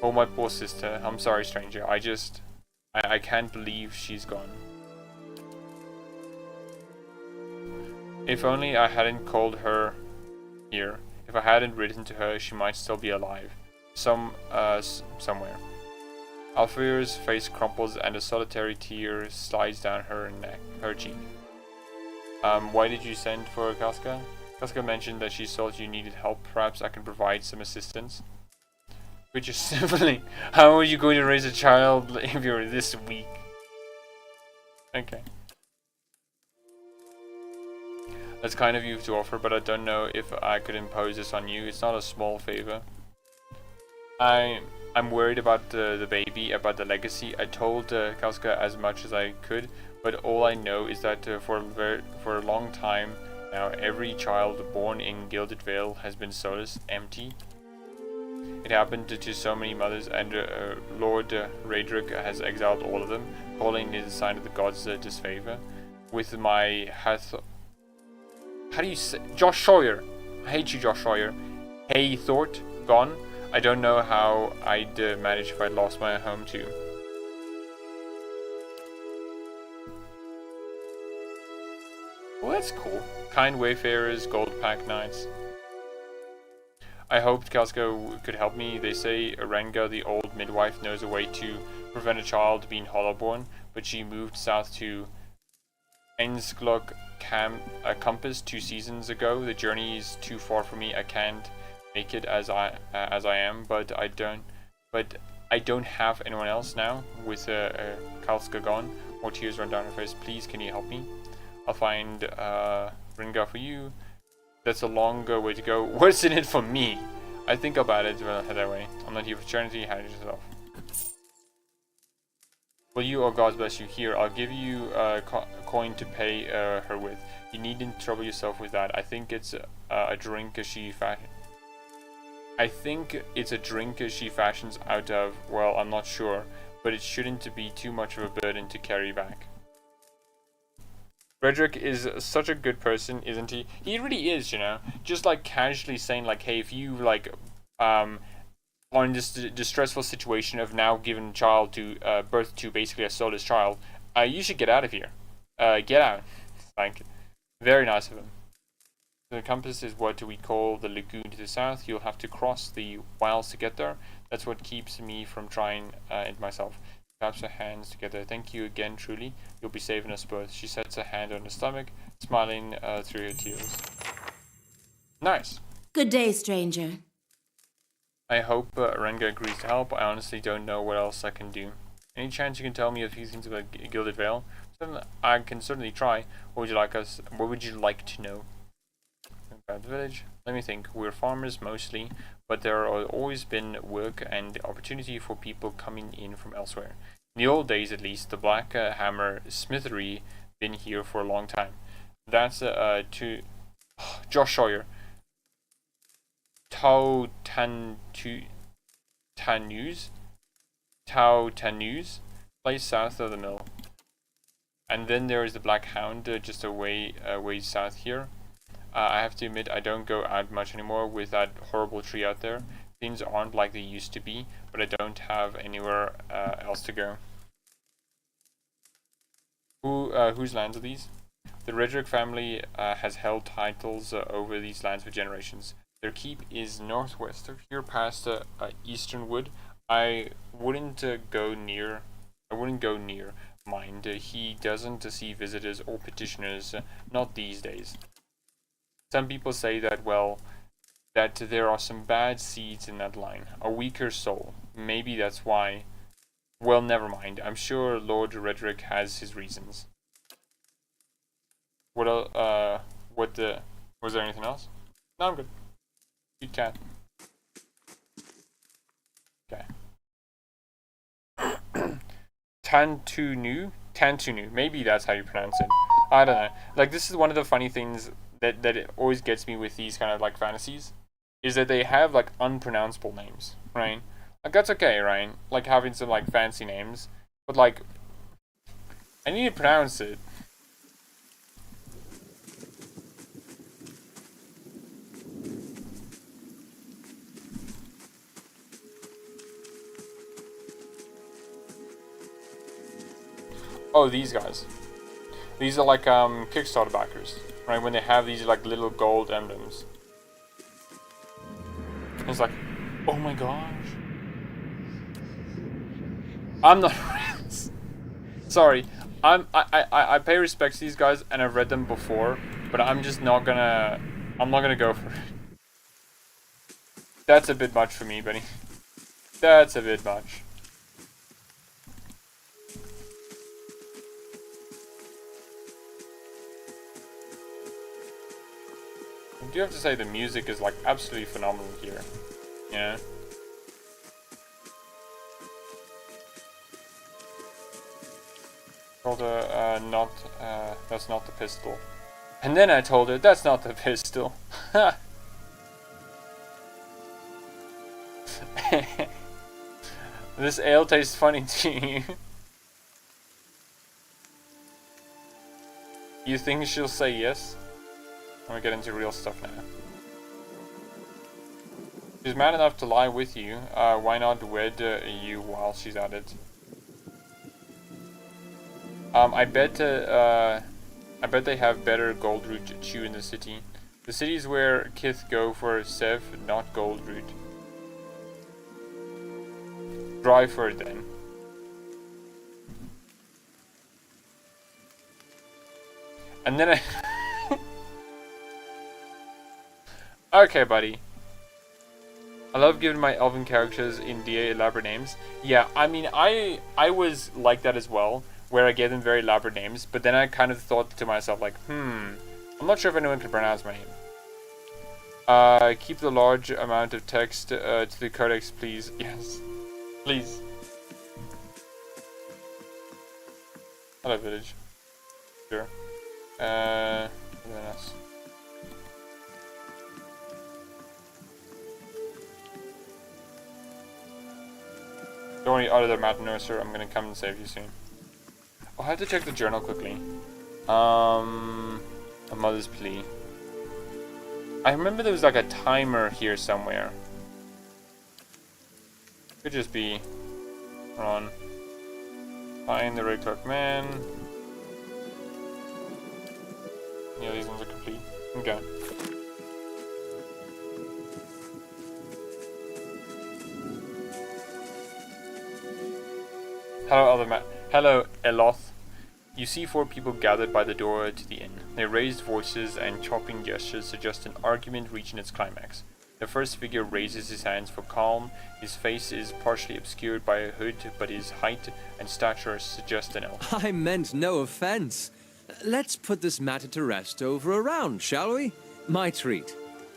Oh, my poor sister. I'm sorry, stranger. I can't believe she's gone. If only I hadn't called her here. If I hadn't written to her, she might still be alive. Somewhere. Alfea's face crumples and a solitary tear slides down her cheek. Why did you send for Casca? Casca mentioned that she thought you needed help. Perhaps I can provide some assistance. Which is simply, how are you going to raise a child if you're this weak? Okay. That's kind of you to offer, but I don't know if I could impose this on you. It's not a small favor. I'm worried about the baby, about the legacy. I told Kauska as much as I could, but all I know is that for a long time now, every child born in Gilded Vale has been soulless, empty. It happened to so many mothers, and Lord Raedric has exiled all of them, calling it a sign of the gods' disfavor. With my how do you say? Josh Sawyer. I hate you, Josh Sawyer. Hey, Thort, gone. I don't know how I'd manage if I'd lost my home too. Well, that's cool. Kind wayfarers, gold pack knights. I hoped Casca could help me. They say Arenga, the old midwife, knows a way to prevent a child being hollowborn, but she moved south to Ensglog Compass 2 seasons ago. The journey is too far for me. I can't make it as I am, but I don't have anyone else now. With Kalska gone, more tears run down her face. Please, can you help me? I'll find Ringa for you. That's a longer way to go. What's in it for me? I think about it when I head that way. I'm not here for charity. Hide yourself. Will you or God bless you? Here, I'll give you a coin to pay her with. You needn't trouble yourself with that. I think it's a drink she fashions out of. Well, I'm not sure, but it shouldn't be too much of a burden to carry back. Raedric is such a good person, isn't he? He really is, you know. Just like casually saying like, hey, if you like are in this distressful situation of now giving child to birth to basically a soulless child, you should get out of here. Get out. Like, very nice of him. The compass is what we call the lagoon to the south. You'll have to cross the wilds to get there. That's what keeps me from trying it myself. Claps her hands together. Thank you again, truly. You'll be saving us both. She sets her hand on her stomach, smiling through her tears. Nice. Good day, stranger. I hope Arenga agrees to help. I honestly don't know what else I can do. Any chance you can tell me a few things about Gilded Vale? I can certainly try. What would you like to know? About the village? Let me think. We're farmers mostly, but there are always been work and opportunity for people coming in from elsewhere. In the old days, at least, the Black Hammer Smithery been here for a long time. That's to Josh Sawyer. Tau Tanus, place south of the mill. And then there is the Black Hound, just a way south here. I have to admit, I don't go out much anymore with that horrible tree out there. Things aren't like they used to be, but I don't have anywhere else to go. Whose lands are these? The Raedric family has held titles over these lands for generations. Their keep is northwest of here, past Eastern Wood. I wouldn't go near. Mind, he doesn't see visitors or petitioners. Not these days. Some people say that, well, that there are some bad seeds in that line. A weaker soul. Maybe that's why. Well, never mind. I'm sure Lord Raedric has his reasons. Was there anything else? No, I'm good. Good cat. Okay. Tantunu. Maybe that's how you pronounce it. I don't know. Like, this is one of the funny things that it always gets me with these kind of like fantasies, is that they have like unpronounceable names, right? Like, that's okay, right? Like having some like fancy names, but like I need to pronounce it. Oh, these guys. These are like Kickstarter backers, right? When they have these like little gold emblems. It's like, oh my gosh. I'm not sorry. I pay respects to these guys and I've read them before, but I'm just not gonna go for it. That's a bit much for me, buddy. That's a bit much. I do have to say the music is like absolutely phenomenal here. Yeah. Told her, that's not the pistol. And then I told her, that's not the pistol. This ale tastes funny to you. You think she'll say yes? I'm gonna get into real stuff now. She's mad enough to lie with you. Why not wed you while she's at it? I bet they have better gold root chew in the city. The cities where Kith go for Sev, not gold root. Drive for it then. And then okay, buddy. I love giving my elven characters in DA elaborate names. Yeah, I mean, I was like that as well, where I gave them very elaborate names, but then I kind of thought to myself, like, I'm not sure if anyone can pronounce my name. Keep the large amount of text to the codex, please. Yes. Please. Hello, village. Sure. Then else. Don't worry, out of there, Matt Nurser. I'm gonna come and save you soon. I'll have to check the journal quickly. A mother's plea. I remember there was like a timer here somewhere. Could just be. Hold on. Find the Red Cloak Man. Yeah, these ones are complete. Okay. Hello, Eloth. You see 4 people gathered by the door to the inn. Their raised voices and chopping gestures suggest an argument reaching its climax. The first figure raises his hands for calm. His face is partially obscured by a hood, but his height and stature suggest an elf. I meant no offense. Let's put this matter to rest over a round, shall we? My treat.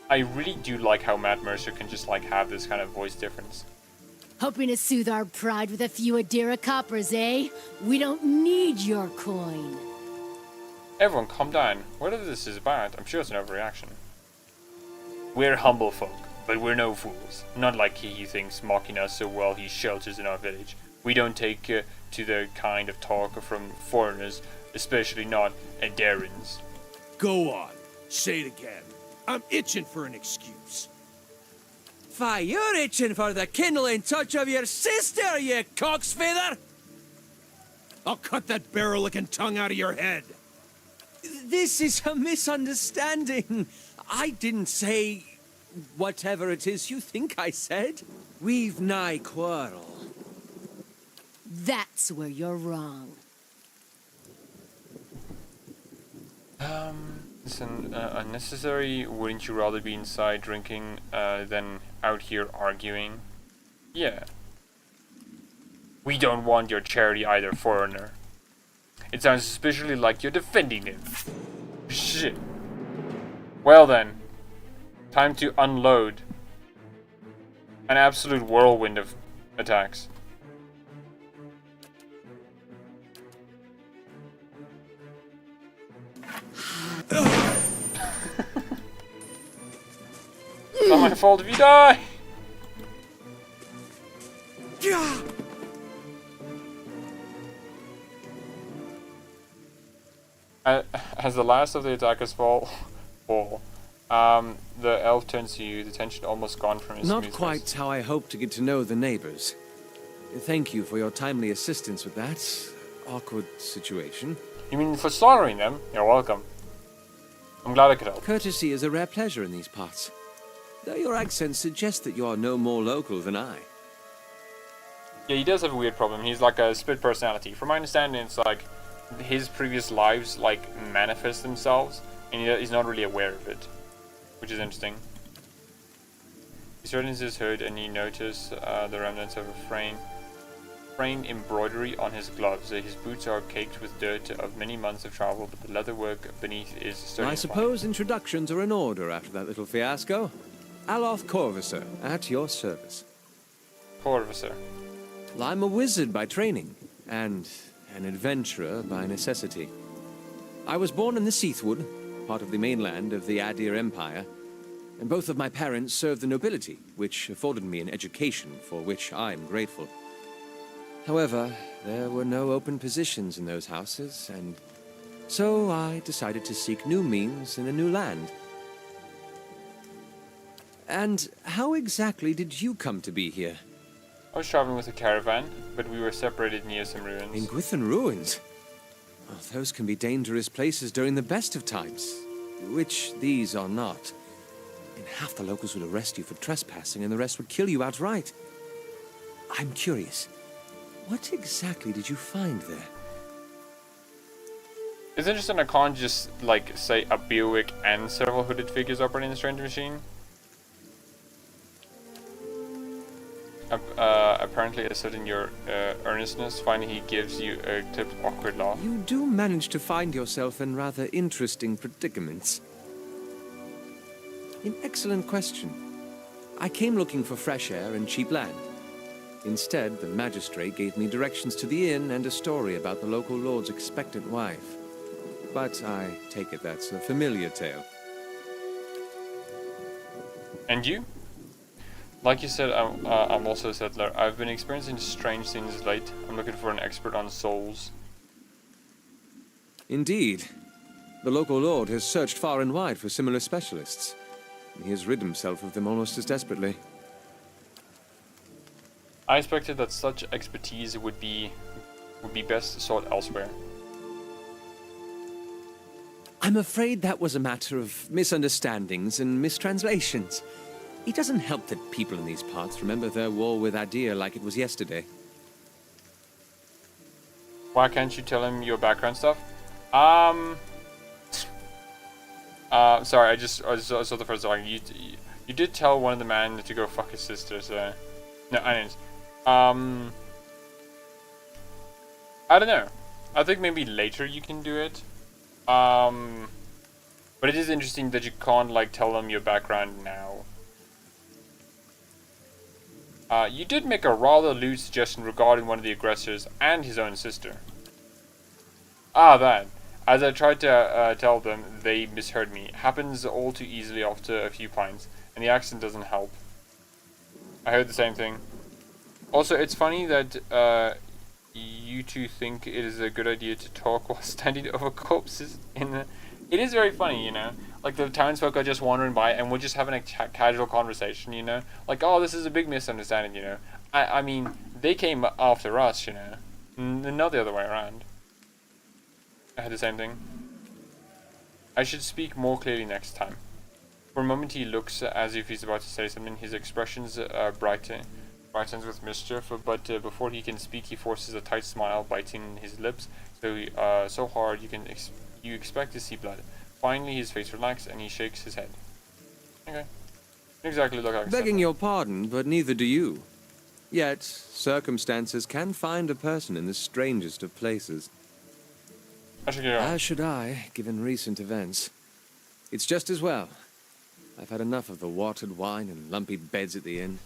I really do like how Matt Mercer can just like have this kind of voice difference. Hoping to soothe our pride with a few Adira coppers, eh? We don't need your coin. Everyone calm down. Whatever this is about, I'm sure it's an overreaction. We're humble folk, but we're no fools. Not like he who thinks mocking us so well he shelters in our village. We don't take to the kind of talk from foreigners, especially not Adirans. Go on. Say it again. I'm itching for an excuse. Fie, you're itching for the kindling touch of your sister, you cock's feather! I'll cut that barrel-licking tongue out of your head. This is a misunderstanding. I didn't say whatever it is you think I said. We've nigh quarrel. That's where you're wrong. Listen, unnecessary. Wouldn't you rather be inside drinking than out here arguing? Yeah. We don't want your charity either, foreigner. It sounds suspiciously like you're defending him. Shit. Well then. Time to unload. An absolute whirlwind of attacks. It's not my fault if you die! As the last of the attackers fall, the elf turns to you, the tension almost gone from his Not smooth quite face. how I hoped to get to know the neighbors. Thank you for your timely assistance with that. awkward situation. You mean for slaughtering them? You're welcome. I'm glad I could help. Courtesy is a rare pleasure in these parts. Though your accent suggests that you are no more local than I. Yeah, he does have a weird problem. He's like a split personality. From my understanding, it's like his previous lives like manifest themselves, and he's not really aware of it, which is interesting. He straightens his hood, and you notice the remnants of a frame embroidery on his gloves. His boots are caked with dirt of many months of travel, but the leatherwork beneath is sturdy. I suppose introductions are in order after that little fiasco. Aloth Corvusser, at your service. Corvusser. Well, I'm a wizard by training, and an adventurer by necessity. I was born in the Seathwood, part of the mainland of the Adir Empire, and both of my parents served the nobility, which afforded me an education for which I'm grateful. However, there were no open positions in those houses, and so I decided to seek new means in a new land. And how exactly did you come to be here? I was traveling with a caravan, but we were separated near some In ruins. Gwithan Ruins? Oh, those can be dangerous places during the best of times, which these are not. And half the locals would arrest you for trespassing, and the rest would kill you outright. I'm curious, what exactly did you find there? It's interesting I can't just, like, say a Buick and several hooded figures operating the strange machine. Apparently, asserting your earnestness, finally he gives you a clipped, awkward laugh. You do manage to find yourself in rather interesting predicaments. An excellent question. I came looking for fresh air and cheap land. Instead, the magistrate gave me directions to the inn and a story about the local lord's expectant wife. But I take it that's a familiar tale. And you? Like you said, I'm also a settler. I've been experiencing strange things late. I'm looking for an expert on souls. Indeed. The local lord has searched far and wide for similar specialists. He has rid himself of them almost as desperately. I expected that such expertise would be best sought elsewhere. I'm afraid that was a matter of misunderstandings and mistranslations. It doesn't help that people in these parts remember their war with Adir like it was yesterday. Why can't you tell him your background stuff? Sorry, I saw the first one. You did tell one of the men to go fuck his sister, so... No, I didn't. I don't know. I think maybe later you can do it. But it is interesting that you can't, like, tell them your background now. You did make a rather lewd suggestion regarding one of the aggressors and his own sister. That. As I tried to tell them, they misheard me. Happens all too easily after a few pints, and the accent doesn't help. I heard the same thing. Also, it's funny that you two think it is a good idea to talk while standing over corpses in the... It is very funny, you know? Like, the townsfolk are just wandering by, and we're just having a casual conversation, you know? Like, oh, this is a big misunderstanding, you know? I mean, they came after us, you know? Not the other way around. I had the same thing. I should speak more clearly next time. For a moment he looks as if he's about to say something. His expressions brightens with mischief, but before he can speak he forces a tight smile, biting his lips so hard you expect to see blood. Finally his face relaxes and he shakes his head. Okay. Exactly look like Begging your pardon, but neither do you. Yet, circumstances can find a person in the strangest of places. As should I, given recent events. It's just as well. I've had enough of the watered wine and lumpy beds at the inn.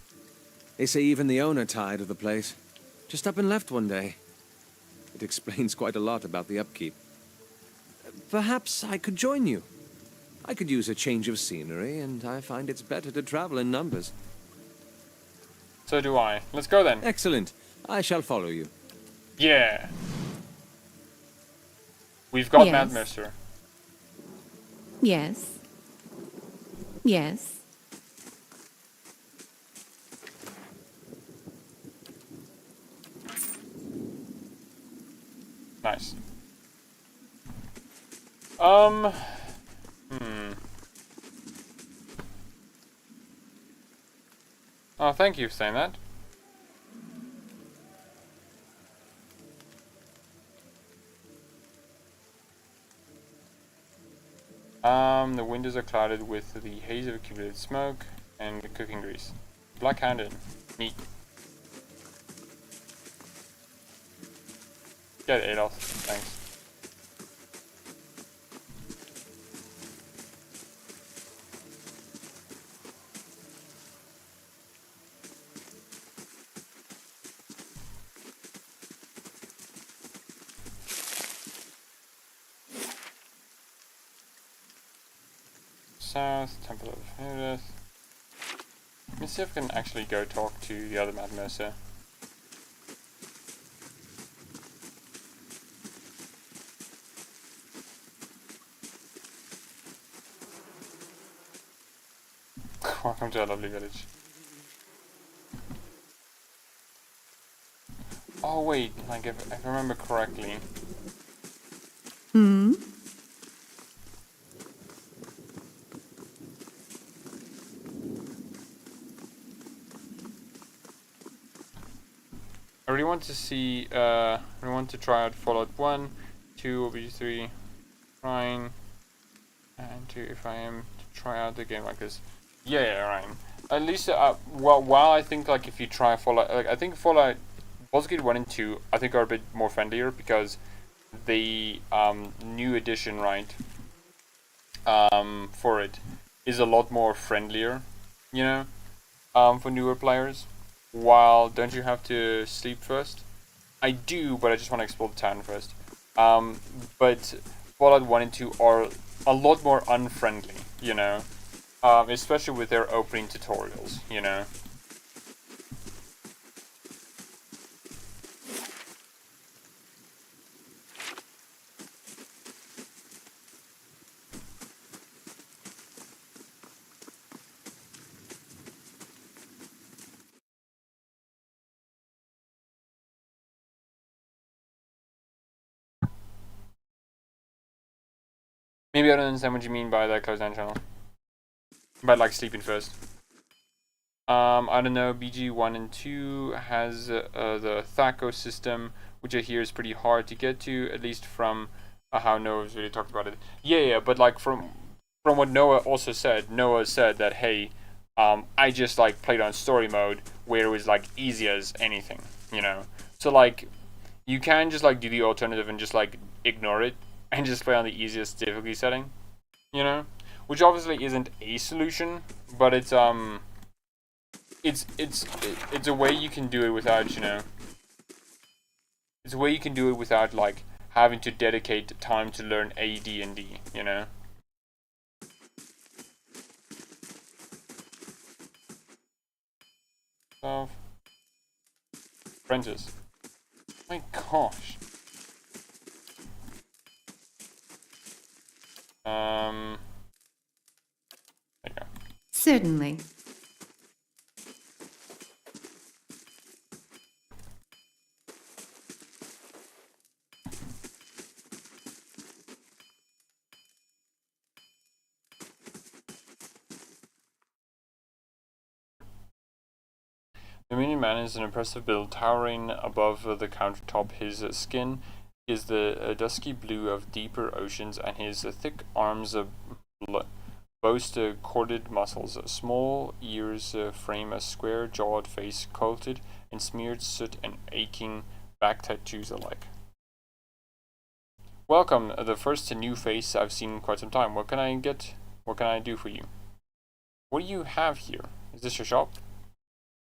They say even the owner tired of the place. Just up and left one day. It explains quite a lot about the upkeep. Perhaps I could join you. I could use a change of scenery, and I find it's better to travel in numbers. So do I. Let's go then. Excellent. I shall follow you. Yeah. We've got Yes. Mad Mercer. Yes. Yes. Nice. Oh, thank you for saying that. The windows are clouded with the haze of accumulated smoke and cooking grease. Black-handed. Neat. Get it, Adolf. Thanks. South, Temple of Hereth. Let me see if I can actually go talk to the other Mad Mercer. Welcome to our lovely village. Oh wait, like if I remember correctly. I really want to see, I want to try out Fallout 1, 2, OBG3, Ryan, and 2 if I am to try out a game like this. Yeah, Ryan. At least, well, while I think like if you try Fallout, like I think Fallout, Baldur's Gate 1 and 2, I think are a bit more friendlier because the new edition, right, for it is a lot more friendlier, you know, for newer players. While don't you have to sleep first? I do, but I just want to explore the town first. But Fallout 1 and 2 are a lot more unfriendly, you know, especially with their opening tutorials, you know. Maybe I don't understand what you mean by that close down channel. By like sleeping first. I don't know, BG1 and 2 has the THACO system, which I hear is pretty hard to get to, at least from how Noah's really talked about it. Yeah, but like from what Noah also said, Noah said that, hey, I just like played on story mode where it was like easy as anything, you know? So like, you can just like do the alternative and just like ignore it and just play on the easiest difficulty setting, you know? Which obviously isn't a solution, but it's a way you can do it without, you know, it's a way you can do it without like having to dedicate time to learn AD&D, you know. So, Prentice. My gosh. There you go. Certainly. The Minion Man is an impressive build, towering above the countertop. His skin is the dusky blue of deeper oceans, and his thick arms boast corded muscles. Small ears frame a square-jawed face coated in smeared soot and aching back tattoos alike. Welcome, the first new face I've seen in quite some time. What can I get? What can I do for you? What do you have here? Is this your shop?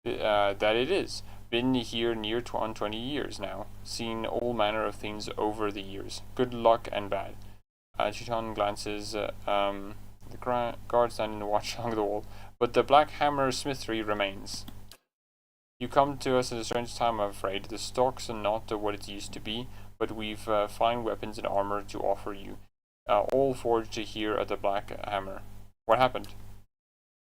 That it is. Been here near on 20 years now. Seen all manner of things over the years. Good luck and bad. Chiton glances the guard standing to watch along the wall. But the Black Hammer smithery remains. You come to us at a strange time, I'm afraid. The stocks are not what it used to be, but we've fine weapons and armor to offer you. All forged here at the Black Hammer. What happened?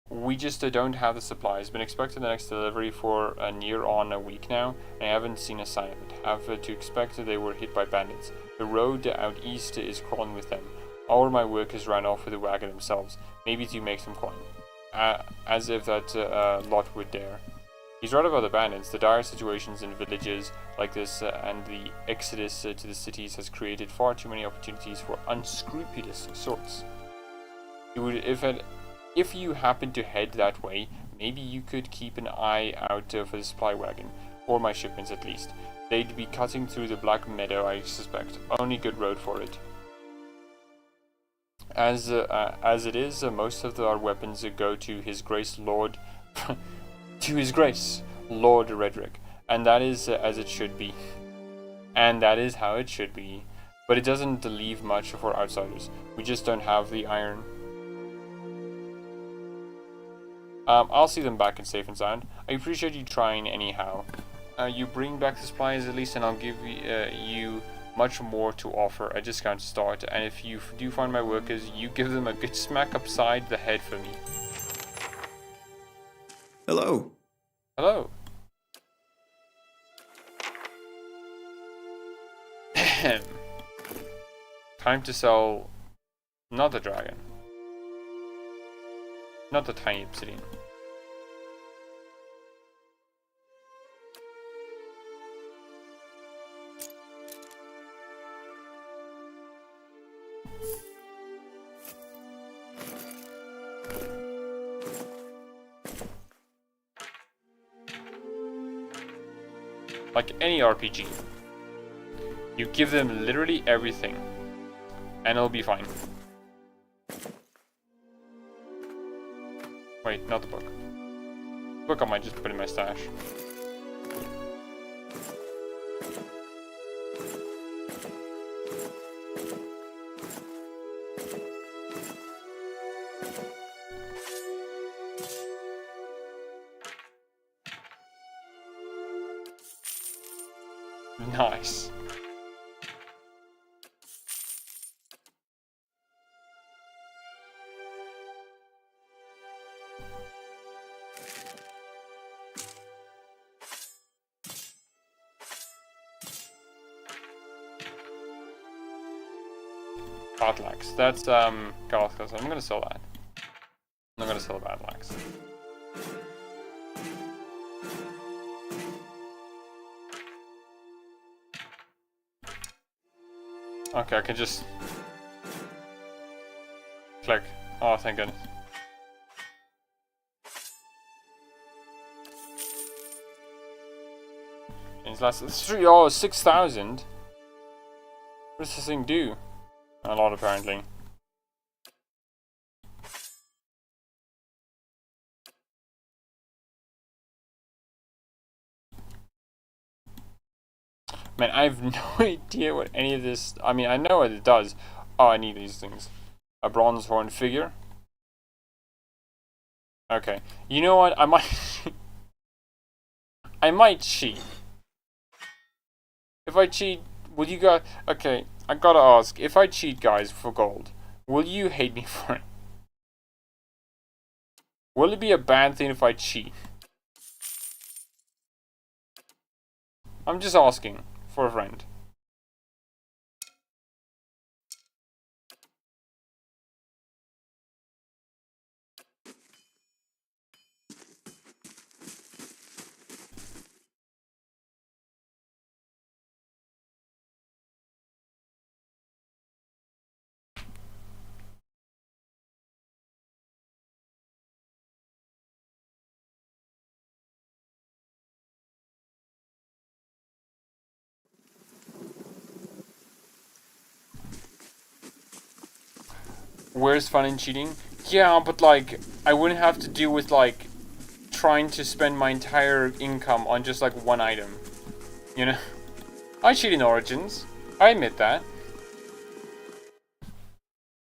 we just don't have the supplies. Been expecting the next delivery for near on a week now, and I haven't seen a sign of it. Have to expect that they were hit by bandits. The road out east is crawling with them. All my workers ran off with the wagon themselves, maybe to make some coin. As if that lot would dare. He's right about the bandits. The dire situations in villages like this and the exodus to the cities has created far too many opportunities for unscrupulous sorts. It would, if you happen to head that way, maybe you could keep an eye out for the supply wagon, or my shipments at least. They'd be cutting through the Black Meadow, I suspect. Only good road for it. As it is, most of our weapons go to His Grace Lord, to His Grace Lord Redrick, and that is as it should be, and that is how it should be. But it doesn't leave much for outsiders. We just don't have the iron. I'll see them back in safe and sound. I appreciate you trying anyhow. You bring back the supplies at least, and I'll give you much more to offer a discount to start. And if you do find my workers, you give them a good smack upside the head for me. Hello. Hello. Time to sell not the dragon. Not the tiny obsidian. Like any RPG, you give them literally everything, and it'll be fine. Wait, not the book. Book I might just put in my stash. Nice. Batlax. That's Galactus. I'm gonna sell that. I'm gonna sell the Batlax. Okay, I can just click. Oh, thank goodness. It's last 6,000. What does this thing do? A lot, apparently. Man, I have no idea what any of this... I mean, I know what it does. Oh, I need these things. A bronze horn figure. Okay. You know what? I might... I might cheat. If I cheat, will you guys... Okay, I gotta ask. If I cheat, guys, for gold, will you hate me for it? Will it be a bad thing if I cheat? I'm just asking. For a friend. Where's fun in cheating? Yeah, but like, I wouldn't have to deal with like trying to spend my entire income on just like one item. You know? I cheat in Origins. I admit that.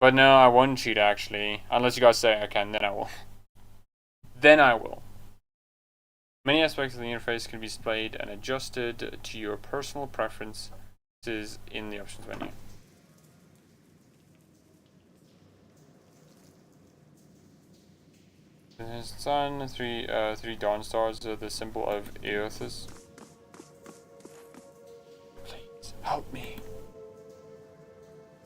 But no, I won't cheat actually. Unless you guys say I can, then I will. Then I will. Many aspects of the interface can be displayed and adjusted to your personal preferences in the options menu. The sun, three dawn stars, the symbol of Eothas. Please help me.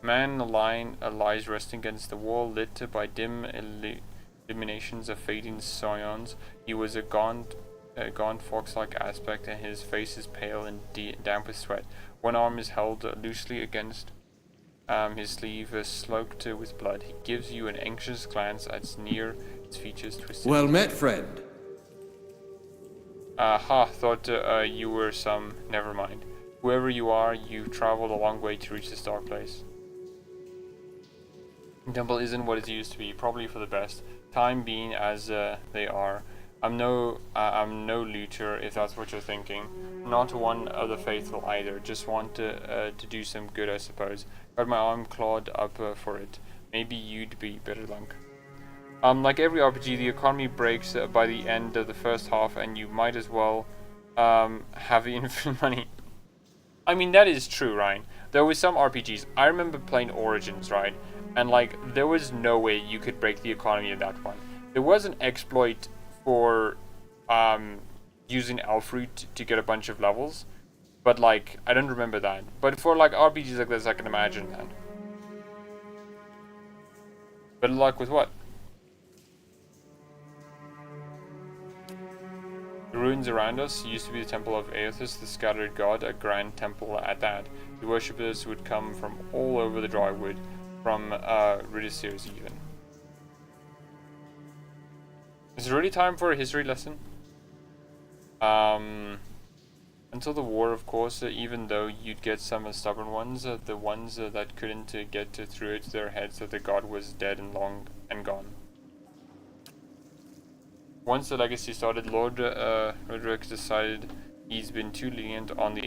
Man lies resting against the wall, lit by dim illuminations of fading scions. He was a gaunt fox-like aspect, and his face is pale and damp with sweat. One arm is held loosely against his sleeve, sloped with blood. He gives you an anxious glance as near his features twisted. Well met, friend. Thought you were some. Never mind. Whoever you are, you've traveled a long way to reach this dark place. The temple isn't what it used to be, probably for the best. Time being as they are. I'm no looter, if that's what you're thinking. Not one of the faithful either. Just want to do some good, I suppose. Got my arm clawed up for it. Maybe you'd be better luck. Like every RPG, the economy breaks by the end of the first half, and you might as well have infinite money. I mean, that is true, Ryan. There was some RPGs. I remember playing Origins, right? And like, there was no way you could break the economy in that one. There was an exploit for using Elfroot to get a bunch of levels, but like, I don't remember that. But for like RPGs like this, I can imagine that. Better luck with what? The ruins around us used to be the temple of Eothas, the scattered god, a grand temple at that. The worshippers would come from all over the Drywood, from Ridicirs even. Is it really time for a history lesson? Until the war, of course, even though you'd get some stubborn ones, the ones that couldn't get through it to their heads that the god was dead and long and gone. Once the legacy started, Lord Roderick decided he's been too lenient on the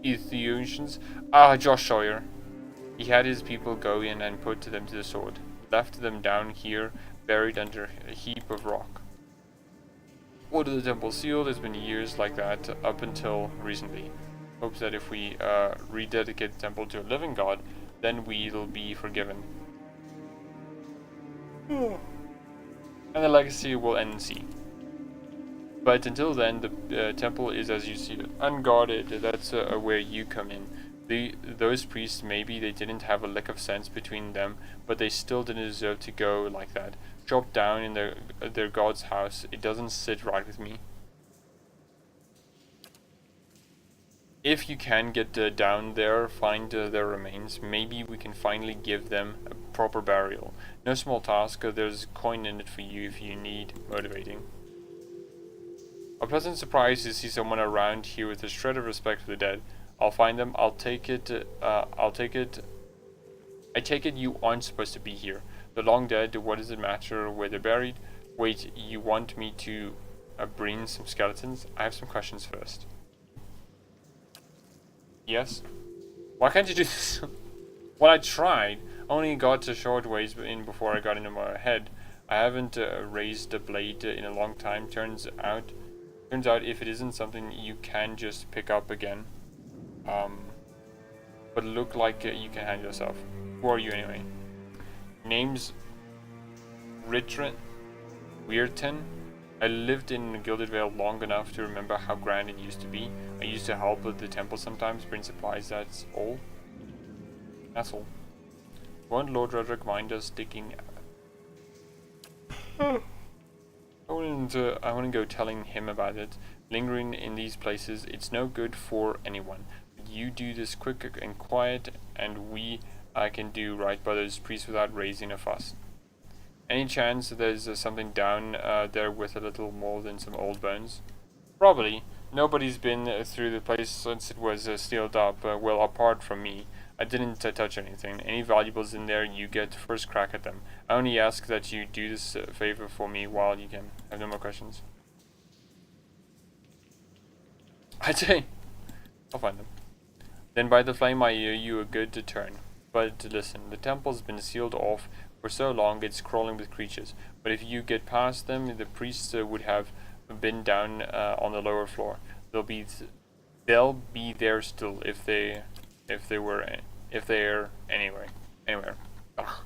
Aethiopians. Josh Sawyer. He had his people go in and put them to the sword. Left them down here, buried under a heap of rock. Ordered the temple sealed. It's been years like that up until recently. Hopes that if we rededicate the temple to a living god, then we'll be forgiven. And the legacy will end in sea. But until then, the temple is as you see it, unguarded. That's where you come in. Those priests, maybe they didn't have a lick of sense between them, but they still didn't deserve to go like that. Chopped down in their god's house. It doesn't sit right with me. If you can get down there, find their remains, maybe we can finally give them a proper burial. No small task, there's a coin in it for you if you need motivating. A pleasant surprise to see someone around here with a shred of respect for the dead. I'll find them, I take it you aren't supposed to be here. The long dead, what does it matter where they're buried? Wait, you want me to bring some skeletons? I have some questions first. Yes? Why can't you do this? Well, I tried. Only got a short ways in before I got into my head. I haven't raised a blade in a long time. Turns out if it isn't something you can just pick up again. But look like you can handle yourself. Who are you anyway? Name's Weirton. I lived in Gilded Vale long enough to remember how grand it used to be. I used to help with the temple sometimes, bring supplies, that's all. That's all. Won't Lord Roderick mind us digging? I wouldn't go telling him about it. Lingering in these places, it's no good for anyone. You do this quick and quiet, and I can do right by those priests without raising a fuss. Any chance there's something down there with a little more than some old bones? Probably. Nobody's been through the place since it was sealed up. Well, apart from me. I didn't touch anything. Any valuables in there, you get first crack at them. I only ask that you do this favor for me while you can. I have no more questions. I'd say I'll find them. Then by the flame I owe you a good turn. But listen, the temple's been sealed off for so long it's crawling with creatures. But if you get past them, the priests would have been down on the lower floor. They'll be there still if they're anywhere. Ugh.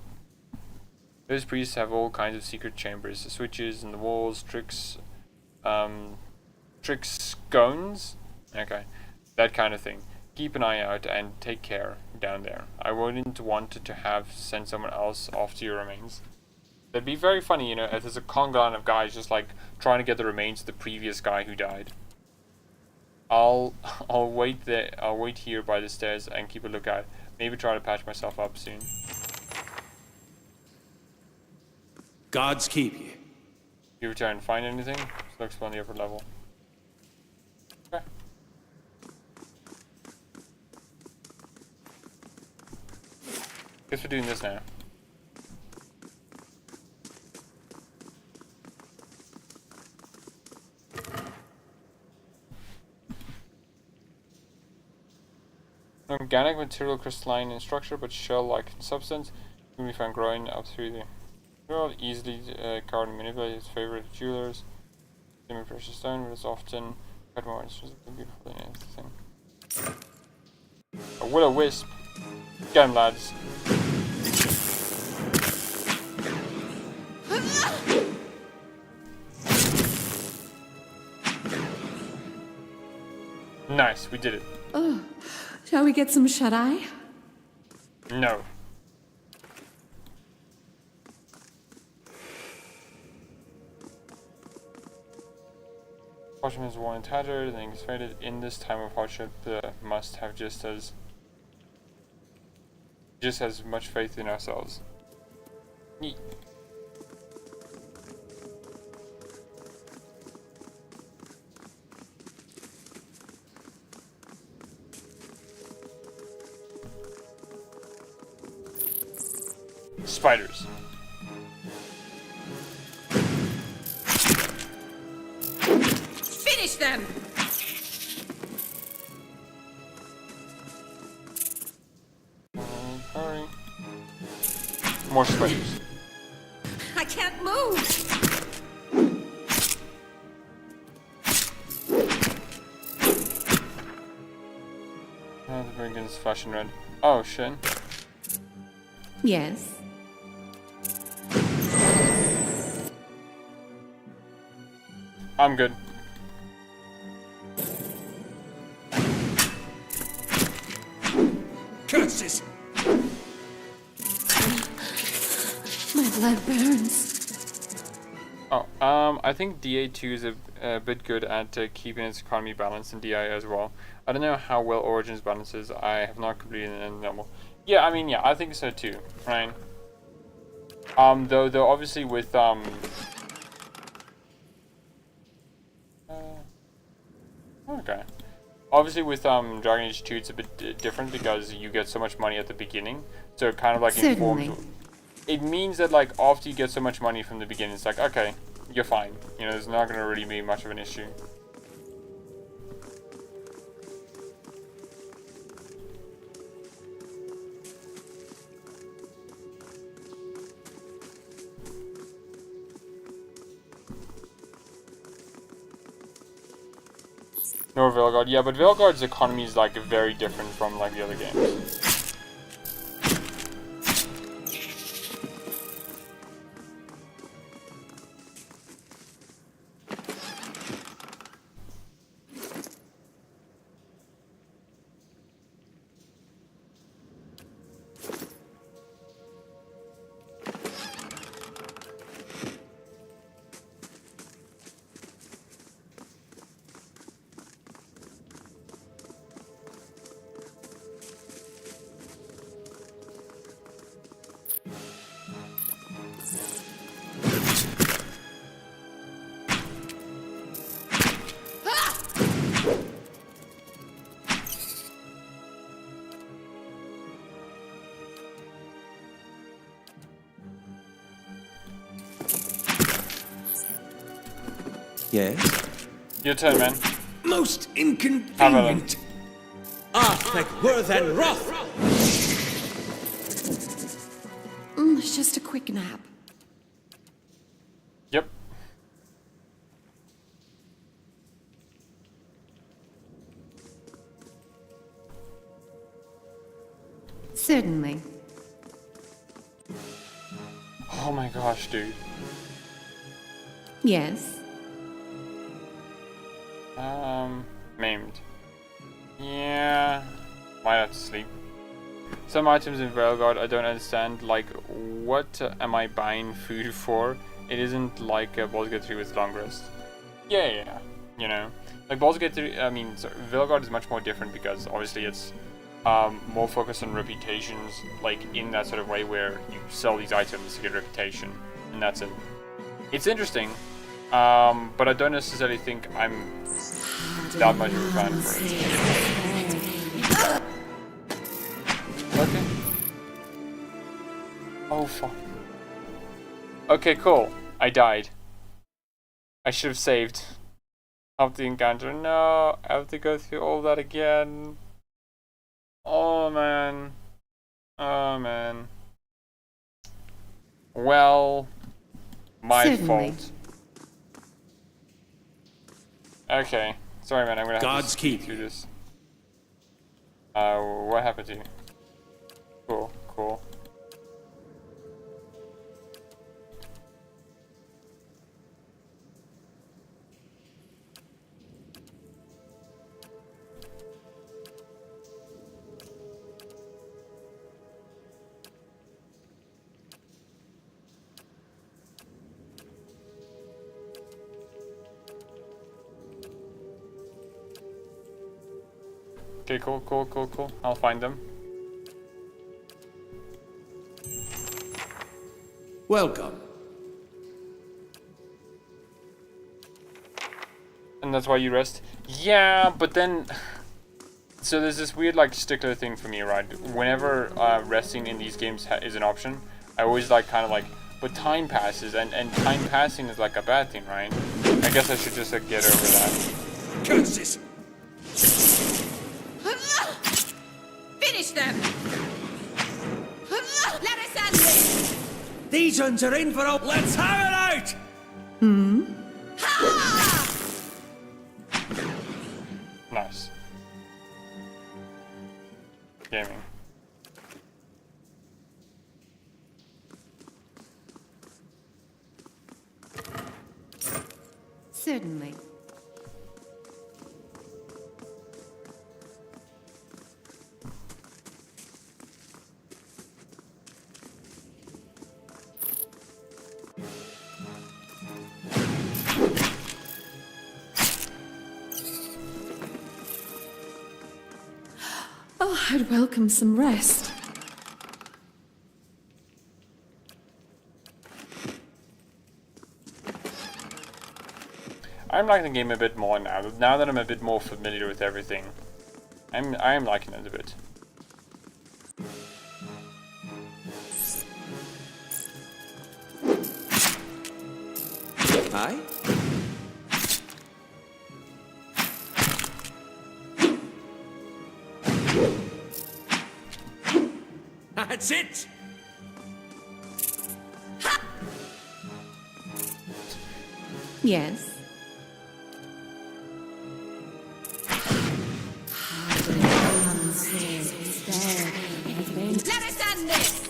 Those priests have all kinds of secret chambers, switches in the walls, tricks scones? Okay, that kind of thing. Keep an eye out and take care down there. I wouldn't want to have send someone else after your remains. That'd be very funny, you know, if there's a conga line of guys just like trying to get the remains of the previous guy who died. I'll wait there. I'll wait here by the stairs and keep a lookout. Maybe try to patch myself up soon. Gods keep you. You return. Find anything? Looks on the upper level. Okay. Guess we're doing this now. Organic material, crystalline in structure but shell-like in substance, can be found growing up through the world. Easily carved and manipulated. His favorite jewelers. Semi-precious stone, but it's often cut more beautiful than anything. A will-o-wisp. Get him, lads. Nice, we did it. Oh, shall we get some shut-eye? No. Parchment is worn and tattered, and it's faded. In this time of hardship, must have just as much faith in ourselves. Neat. Spiders. Finish them! Hurry. More spiders. I can't move! Oh, the bring is flashing red. Oh, shit. Yes. I'm good. Curses! My blood burns. Oh, I think DA2 is a bit good at keeping its economy balanced in DI as well. I don't know how well Origins balances. I have not completed it in normal. Yeah, I mean, yeah, I think so too, right? Though obviously with okay. Obviously with Dragon Age 2 it's a bit different because you get so much money at the beginning. So it kind of like informs. It means that like after you get so much money from the beginning, it's like, okay, you're fine. You know, there's not gonna really be much of an issue. Nor Veilguard. Yeah, but Veilguard's economy is like very different from like the other games. Yes? Your turn, man. Most Have at 'em. inconvenient. Arthek, Worth, and Roth! It's just a quick nap. Yep. Certainly. Oh my gosh, dude. Yes. Maimed. Yeah. Might have to sleep. Some items in Velgard I don't understand, like, what am I buying food for? It isn't like Baldur's Gate 3 with long rest. Yeah, you know. Like, Baldur's Gate 3, I mean, Velgard is much more different because obviously it's more focused on reputations, like, in that sort of way where you sell these items to get reputation, and that's it. It's interesting, but I don't necessarily think I'm that much of a fan for it. Okay. Oh, fuck. Okay, cool. I died. I should have saved. Of the encounter. No, I have to go through all that again. Oh, man. Oh, man. Well, my Certainly. fault. Okay. Sorry, man. I'm gonna have God's to keep. through this. What happened to you? Cool, cool. Okay, cool, cool, cool, cool. I'll find them. Welcome. And that's why you rest? Yeah, but then... So there's this weird, like, stickler thing for me, right? Whenever resting in these games is an option, I always, like, kind of like... But time passes, and time passing is, like, a bad thing, right? I guess I should just, like, get over that. Curses! Finish them! Let us end this! These ones are in for a... Let's have it out! Nice. Gaming. Certainly. Oh, I'd welcome some rest. I'm liking the game a bit more now. Now that I'm a bit more familiar with everything, I'm liking it a bit. Hi? That's it! Yes. Let us end this!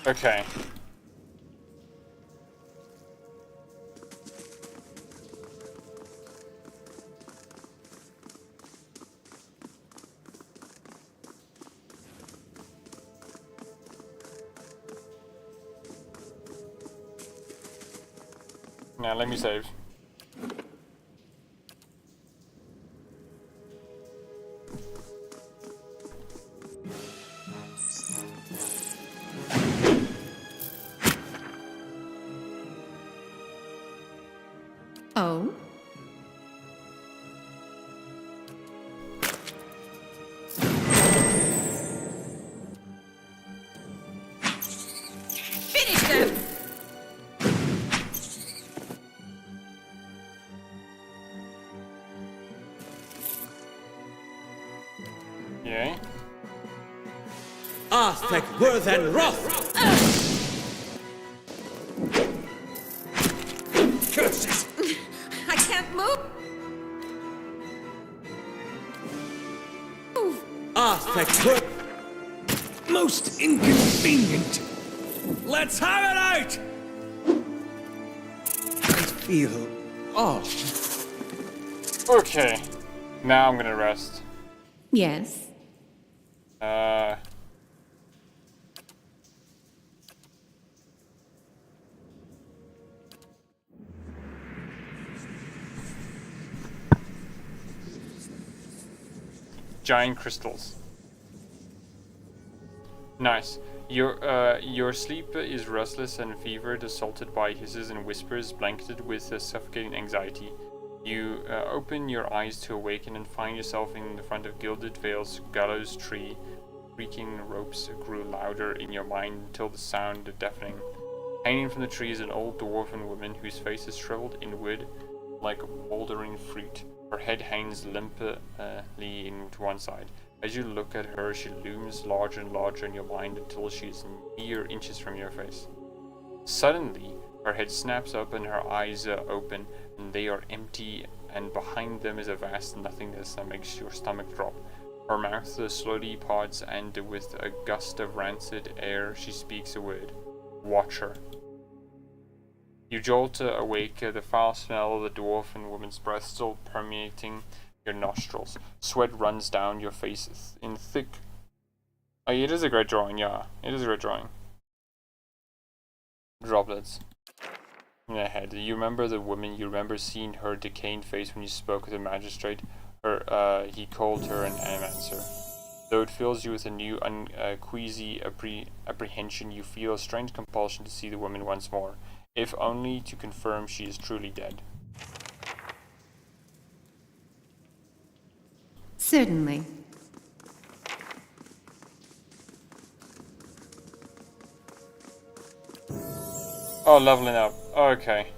Okay. Now let me save. Oh? Finish them! Yay. Arthek Worthen Roth! Curses! I can't I could. Most inconvenient. Let's have it out! I feel off. Okay. Now I'm gonna rest. Yes. Giant crystals. Nice. Your sleep is restless and fevered, assaulted by hisses and whispers, blanketed with suffocating anxiety. You open your eyes to awaken and find yourself in the front of Gilded Vale's gallows tree. Creaking ropes grew louder in your mind until the sound deafening. Hanging from the tree is an old dwarven woman whose face is shriveled inward like mouldering fruit. Her head hangs limply to one side. As you look at her, she looms larger and larger in your mind until she is mere inches from your face. Suddenly, her head snaps up and her eyes open, and they are empty, and behind them is a vast nothingness that makes your stomach drop. Her mouth slowly parts, and with a gust of rancid air, she speaks a word. Watch her. You jolt awake, the foul smell of the dwarven woman's breath still permeating your nostrils. Sweat runs down your face in thick... Oh, it is a great drawing, yeah. It is a great drawing. Droplets. In the head. You remember the woman, you remember seeing her decaying face when you spoke with the magistrate. He called her an animancer. Though it fills you with a new, queasy apprehension, you feel a strange compulsion to see the woman once more, if only to confirm she is truly dead. Certainly. Oh, leveling up. Okay.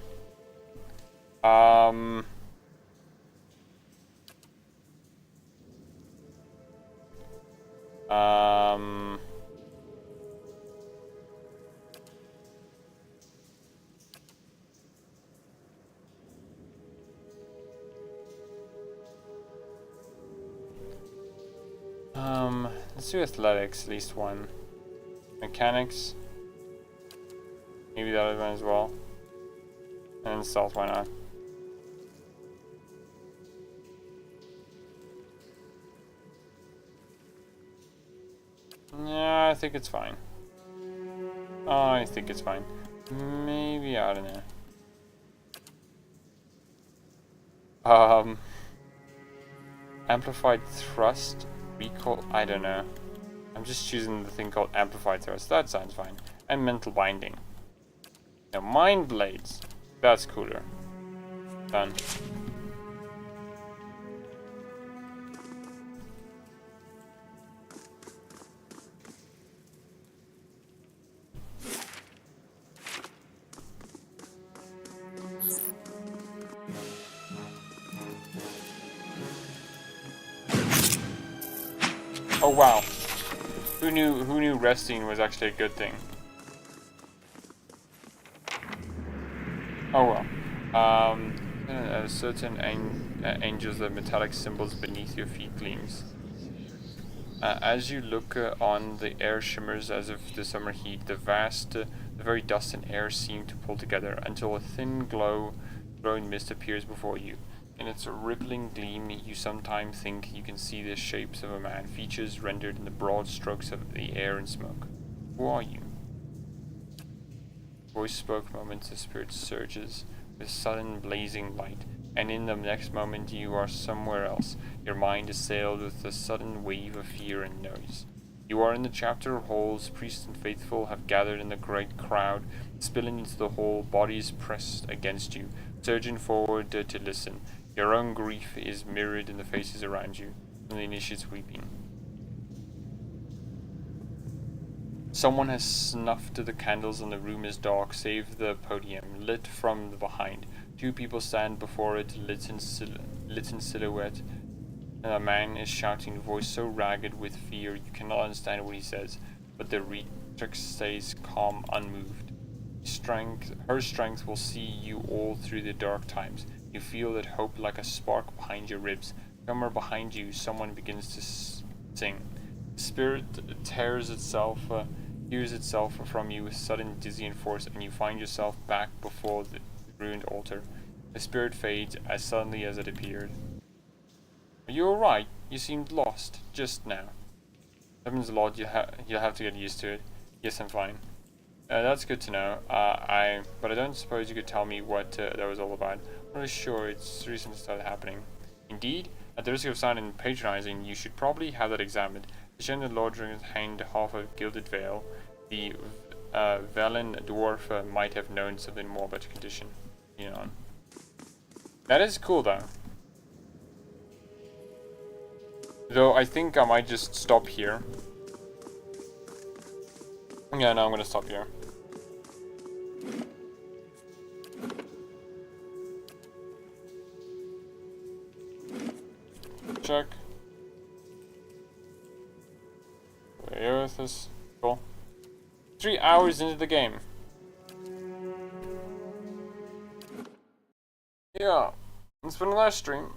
Let's do athletics, at least one. Mechanics. Maybe the other one as well. And stealth, why not? Yeah, I think it's fine. I think it's fine. Maybe, I don't know. Amplified thrust, recall, I don't know. I'm just choosing the thing called amplified thrust. That sounds fine. And mental binding. Now, mind blades. That's cooler. Done. Oh wow. Who knew resting was actually a good thing? Oh well. Certain angels, the metallic symbols beneath your feet gleams. As you look on, the air shimmers as if the summer heat. The very dust and air seem to pull together until a thin glowing mist appears before you. In its rippling gleam, you sometimes think you can see the shapes of a man, features rendered in the broad strokes of the air and smoke. Who are you? Voice spoke moments, the spirit surges with sudden blazing light, and in the next moment you are somewhere else. Your mind is sailed with a sudden wave of fear and noise. You are in the chapter halls. Priests and faithful have gathered in the great crowd, spilling into the hall, bodies pressed against you, surging forward to listen. Your own grief is mirrored in the faces around you, and the initiates weeping. Someone has snuffed the candles and the room is dark, save the podium, lit from the behind. Two people stand before it, lit in silhouette, and a man is shouting, voice so ragged with fear you cannot understand what he says, but the rhetoric stays calm, unmoved. Her strength will see you all through the dark times. You feel that hope like a spark behind your ribs. Somewhere behind you, someone begins to sing. Spirit tears itself, hears itself from you with sudden dizzying force, and you find yourself back before the ruined altar. The spirit fades as suddenly as it appeared. Are you alright? You seemed lost just now. Happens a lot. You'll have to get used to it. Yes, I'm fine. That's good to know. But I don't suppose you could tell me what that was all about. I'm not sure it's recently started happening. Indeed, at the risk of sounding patronizing, you should probably have that examined. The Shen Lord hanged half a gilded veil. The Velen dwarf might have known something more about your condition. You know. That is cool, though. Though I think I might just stop here. Yeah, no, I'm gonna stop here. Check. Where is this? Cool. 3 hours into the game. Yeah, it's been a last stream.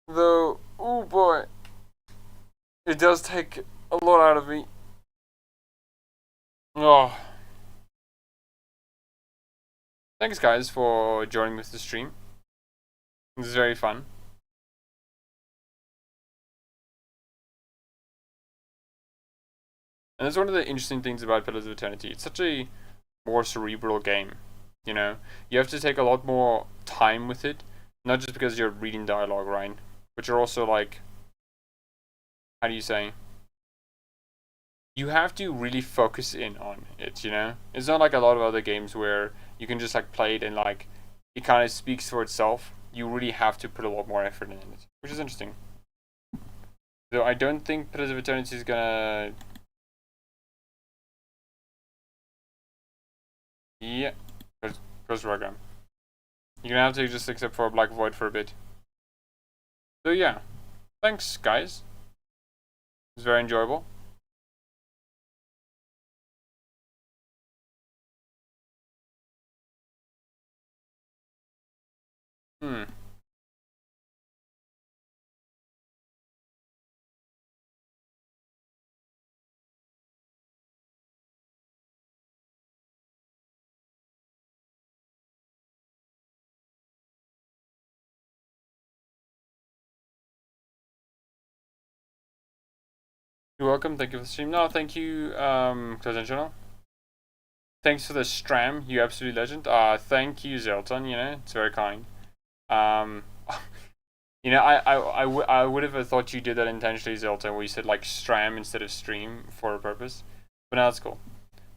Though, oh boy. It does take a lot out of me. Oh. Thanks guys for joining with the stream. This is very fun. And that's one of the interesting things about Pillars of Eternity. It's such a more cerebral game, you know? You have to take a lot more time with it, not just because you're reading dialogue, right? But you're also like, how do you say? You have to really focus in on it, you know? It's not like a lot of other games where you can just like play it and like, it kind of speaks for itself. You really have to put a lot more effort in it, which is interesting. Though I don't think Pillars of Eternity is gonna... Yeah, goes Rogram. You're gonna have to just accept for a Black Void for a bit. So yeah, thanks guys. It was very enjoyable. You're welcome, thank you for the stream. No, thank you, Close Channel. Thanks for the stram, you absolute legend. Thank you, Zelton, you know, it's very kind. You know, I would have thought you did that intentionally, Zelton, where you said like stram instead of stream for a purpose. But now that's cool.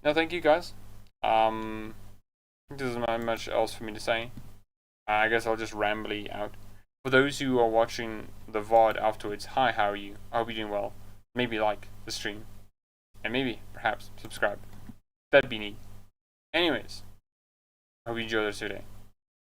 No, thank you guys. There isn't much else for me to say. I guess I'll just rambly out. For those who are watching the VOD afterwards, hi, how are you? I hope you're doing well. Maybe like the stream. And maybe, perhaps, subscribe. That'd be neat. Anyways, I hope you enjoy the rest of your day.